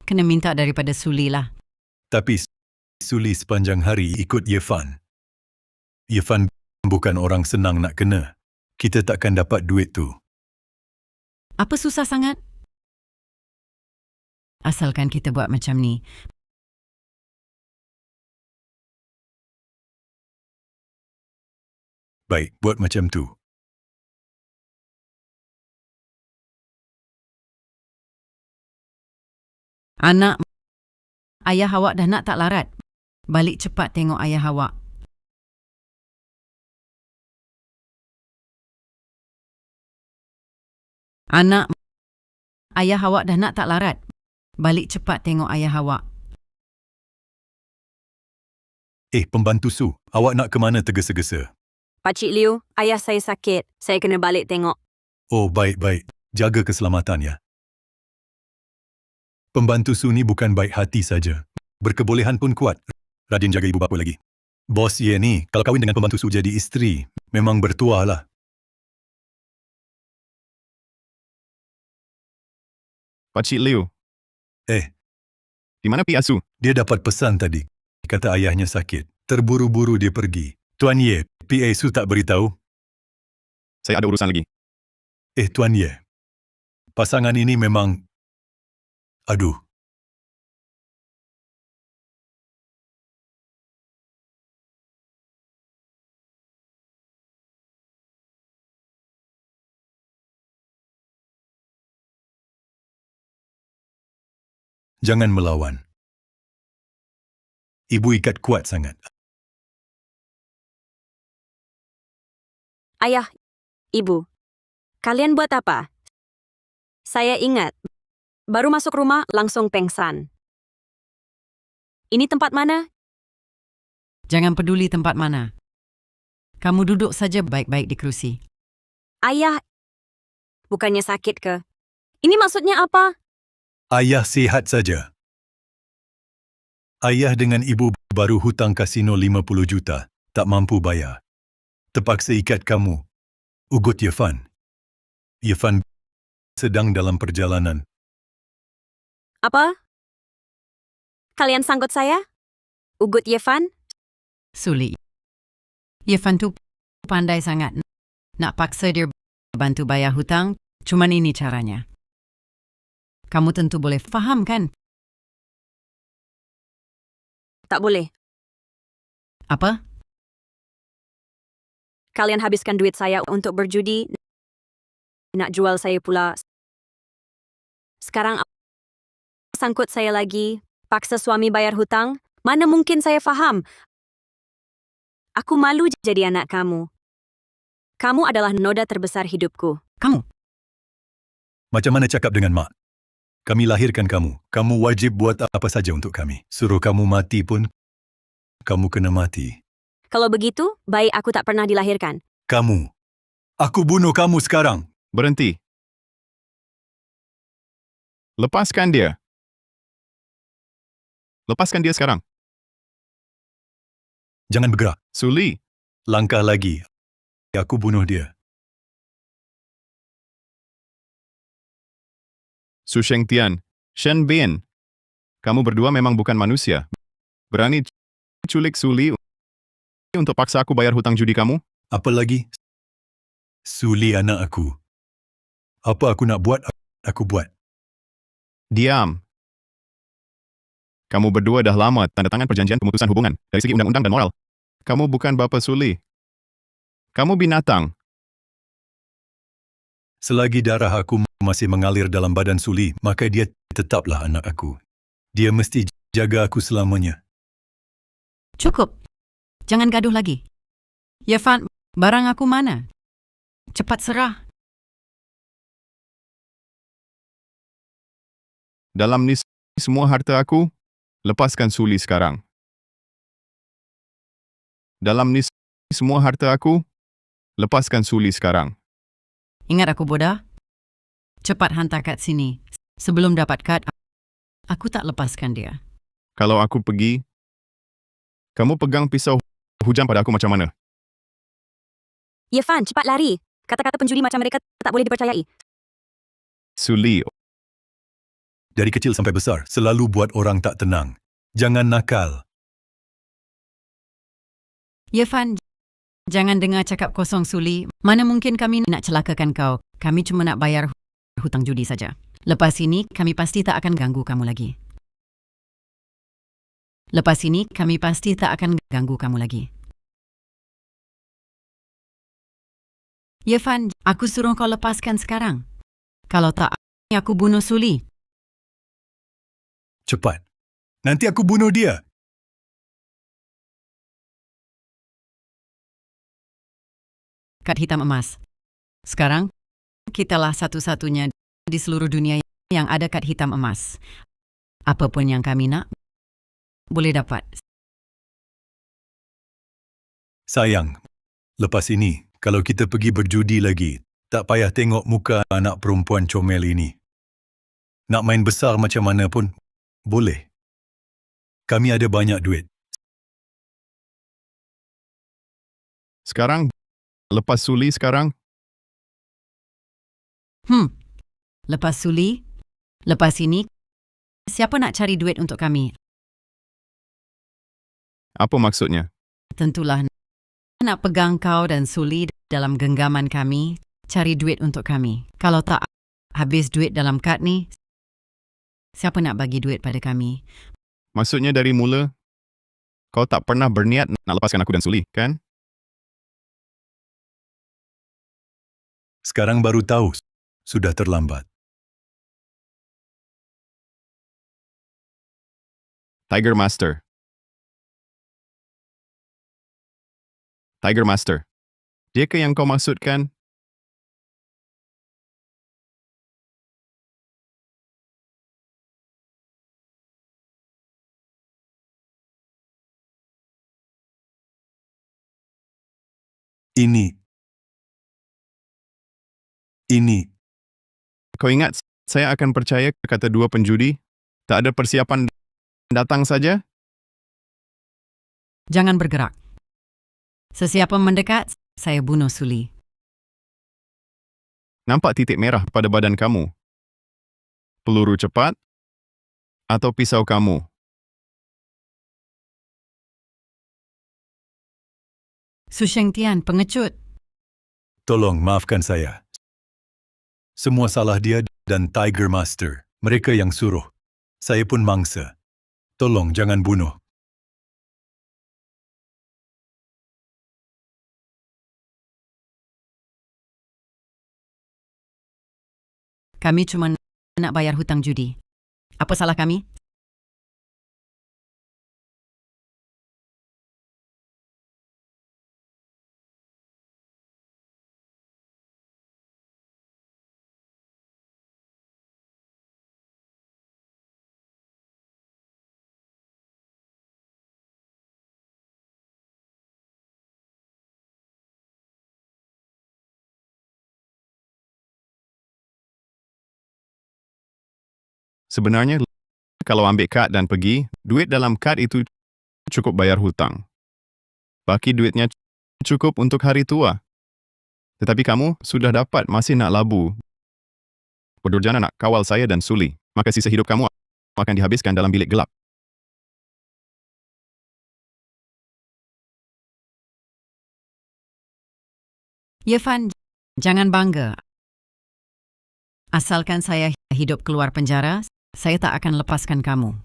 Kena minta daripada Suli lah. Tapi Suli sepanjang hari ikut Irfan. Irfan bukan orang senang nak kena. Kita takkan dapat duit tu. Apa susah sangat? Asalkan kita buat macam ni. Baik, buat macam tu. Anak, ayah awak dah nak tak larat. Balik cepat tengok ayah awak. Anak, ayah awak dah nak tak larat. Balik cepat tengok ayah awak. Pembantu Su, awak nak ke mana tergesa-gesa? Pakcik Liu, ayah saya sakit. Saya kena balik tengok. Oh, baik-baik. Jaga keselamatan ya. Pembantu Su ni bukan baik hati saja. Berkebolehan pun kuat. Rajin jaga ibu bapa lagi. Bos Ye ni, kalau kahwin dengan pembantu Su jadi isteri, memang bertuah lah. Pakcik Liu, di mana Pi Asu? Dia dapat pesan tadi. Kata ayahnya sakit. Terburu-buru dia pergi. Tuan Ye, PA Su tak beritahu? Saya ada urusan lagi. Tuan Ye. Pasangan ini memang... Aduh. Jangan melawan. Ibu ikat kuat sangat. Ayah, ibu, kalian buat apa? Saya ingat, baru masuk rumah langsung pengsan. Ini tempat mana? Jangan peduli tempat mana. Kamu duduk saja baik-baik di kerusi. Ayah, bukannya sakit ke? Ini maksudnya apa? Ayah sihat saja. Ayah dengan ibu baru hutang kasino 50 juta. tak mampu bayar. Terpaksa ikat kamu. Ugut Irfan. Irfan sedang dalam perjalanan. Apa? Kalian sangkut saya? Ugut Yevan? Suli. Irfan tu pandai sangat. Nak paksa dia bantu bayar hutang, cuman ini caranya. Kamu tentu boleh faham kan? Tak boleh. Apa? Kalian habiskan duit saya untuk berjudi. Nak jual saya pula. Sekarang sangkut saya lagi. Paksa suami bayar hutang. Mana mungkin saya faham? Aku malu jadi anak kamu. Kamu adalah noda terbesar hidupku. Kamu? Macam mana cakap dengan mak? Kami lahirkan kamu. Kamu wajib buat apa saja untuk kami. Suruh kamu mati pun, kamu kena mati. Kalau begitu, baik aku tak pernah dilahirkan. Kamu. Aku bunuh kamu sekarang. Berhenti. Lepaskan dia. Lepaskan dia sekarang. Jangan bergerak. Suli, Langkah lagi. Aku bunuh dia. Su Shengtian, Shen Bin. Kamu berdua memang bukan manusia. Berani culik Suli untuk paksa aku bayar hutang judi kamu? Apa lagi? Suli anak aku. Apa aku nak buat, aku buat. Diam. Kamu berdua dah lama tanda tangan perjanjian pemutusan hubungan dari segi undang-undang dan moral. Kamu bukan bapa Suli. Kamu binatang. Selagi darah aku masih mengalir dalam badan Suli, maka dia tetaplah anak aku. Dia mesti jaga aku selamanya. Cukup. Jangan gaduh lagi. Irfan, barang aku mana? Cepat serah. Dalam ni semua harta aku, lepaskan Suli sekarang. Dalam ni semua harta aku, lepaskan Suli sekarang. Ingat aku bodoh? Cepat hantar kad sini. Sebelum dapat kad, aku tak lepaskan dia. Kalau aku pergi, kamu pegang pisau hujam pada aku macam mana? Yevan, cepat lari. Kata-kata penjudi macam mereka tak boleh dipercayai. Suli, Dari kecil sampai besar, selalu buat orang tak tenang. Jangan nakal. Irfan, jangan dengar cakap kosong Suli. Mana mungkin kami nak celakakan kau. Kami cuma nak bayar hutang judi saja. Lepas ini, kami pasti tak akan ganggu kamu lagi. Lepas ini, kami pasti tak akan ganggu kamu lagi. Irfan, aku suruh kau lepaskan sekarang. Kalau tak, aku bunuh Suli. Cepat. Nanti aku bunuh dia. Kad hitam emas. Sekarang, kitalah satu-satunya di seluruh dunia yang ada kad hitam emas. Apapun yang kami nak, boleh dapat. Sayang, lepas ini, kalau kita pergi berjudi lagi, tak payah tengok muka anak perempuan comel ini. Nak main besar macam mana pun, boleh. Kami ada banyak duit. sekarang, lepas Suli sekarang, Lepas Suli, lepas ini, siapa nak cari duit untuk kami? apa maksudnya? Tentulah nak pegang kau dan Suli dalam genggaman kami, cari duit untuk kami. Kalau tak habis duit dalam kad ni, siapa nak bagi duit pada kami? Maksudnya dari mula, kau tak pernah berniat nak lepaskan aku dan Suli, kan? Sekarang baru tahu, sudah terlambat. Tiger Master. Tiger Master. Dia ke yang kau maksudkan? Ini. Kau ingat saya akan percaya kata dua penjudi? Tak ada persiapan datang saja? Jangan bergerak. Sesiapa mendekat, saya bunuh Suli. Nampak titik merah pada badan kamu? Peluru cepat? Atau pisau kamu? Su Shengtian, pengecut. Tolong maafkan saya. Semua salah dia dan Tiger Master. Mereka yang suruh. Saya pun mangsa. Tolong jangan bunuh. Kami cuma nak bayar hutang judi. Apa salah kami? Sebenarnya, kalau ambil kad dan pergi, duit dalam kad itu cukup bayar hutang. Baki duitnya cukup untuk hari tua. Tetapi kamu sudah dapat masih nak labu. Berdurjana nak kawal saya dan Suli. Maka sisa hidup kamu akan dihabiskan dalam bilik gelap. Irfan, jangan bangga. Asalkan saya hidup keluar penjara, saya tak akan lepaskan kamu.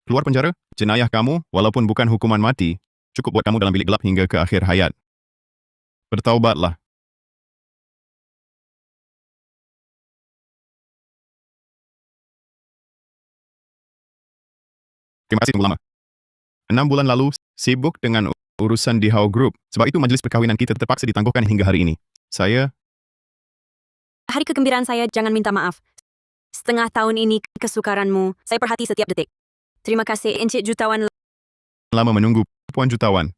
Keluar penjara, jenayah kamu, walaupun bukan hukuman mati, cukup buat kamu dalam bilik gelap hingga ke akhir hayat. Bertaubatlah. Terima kasih tunggu lama. 6 bulan lalu, sibuk dengan urusan di How Group. Sebab itu majlis perkahwinan kita terpaksa ditangguhkan hingga hari ini. Saya, Hari kegembiraan saya, jangan minta maaf. Setengah tahun ini kesukaranmu, saya perhati setiap detik. Terima kasih, Encik Jutawan. lama menunggu, Puan Jutawan.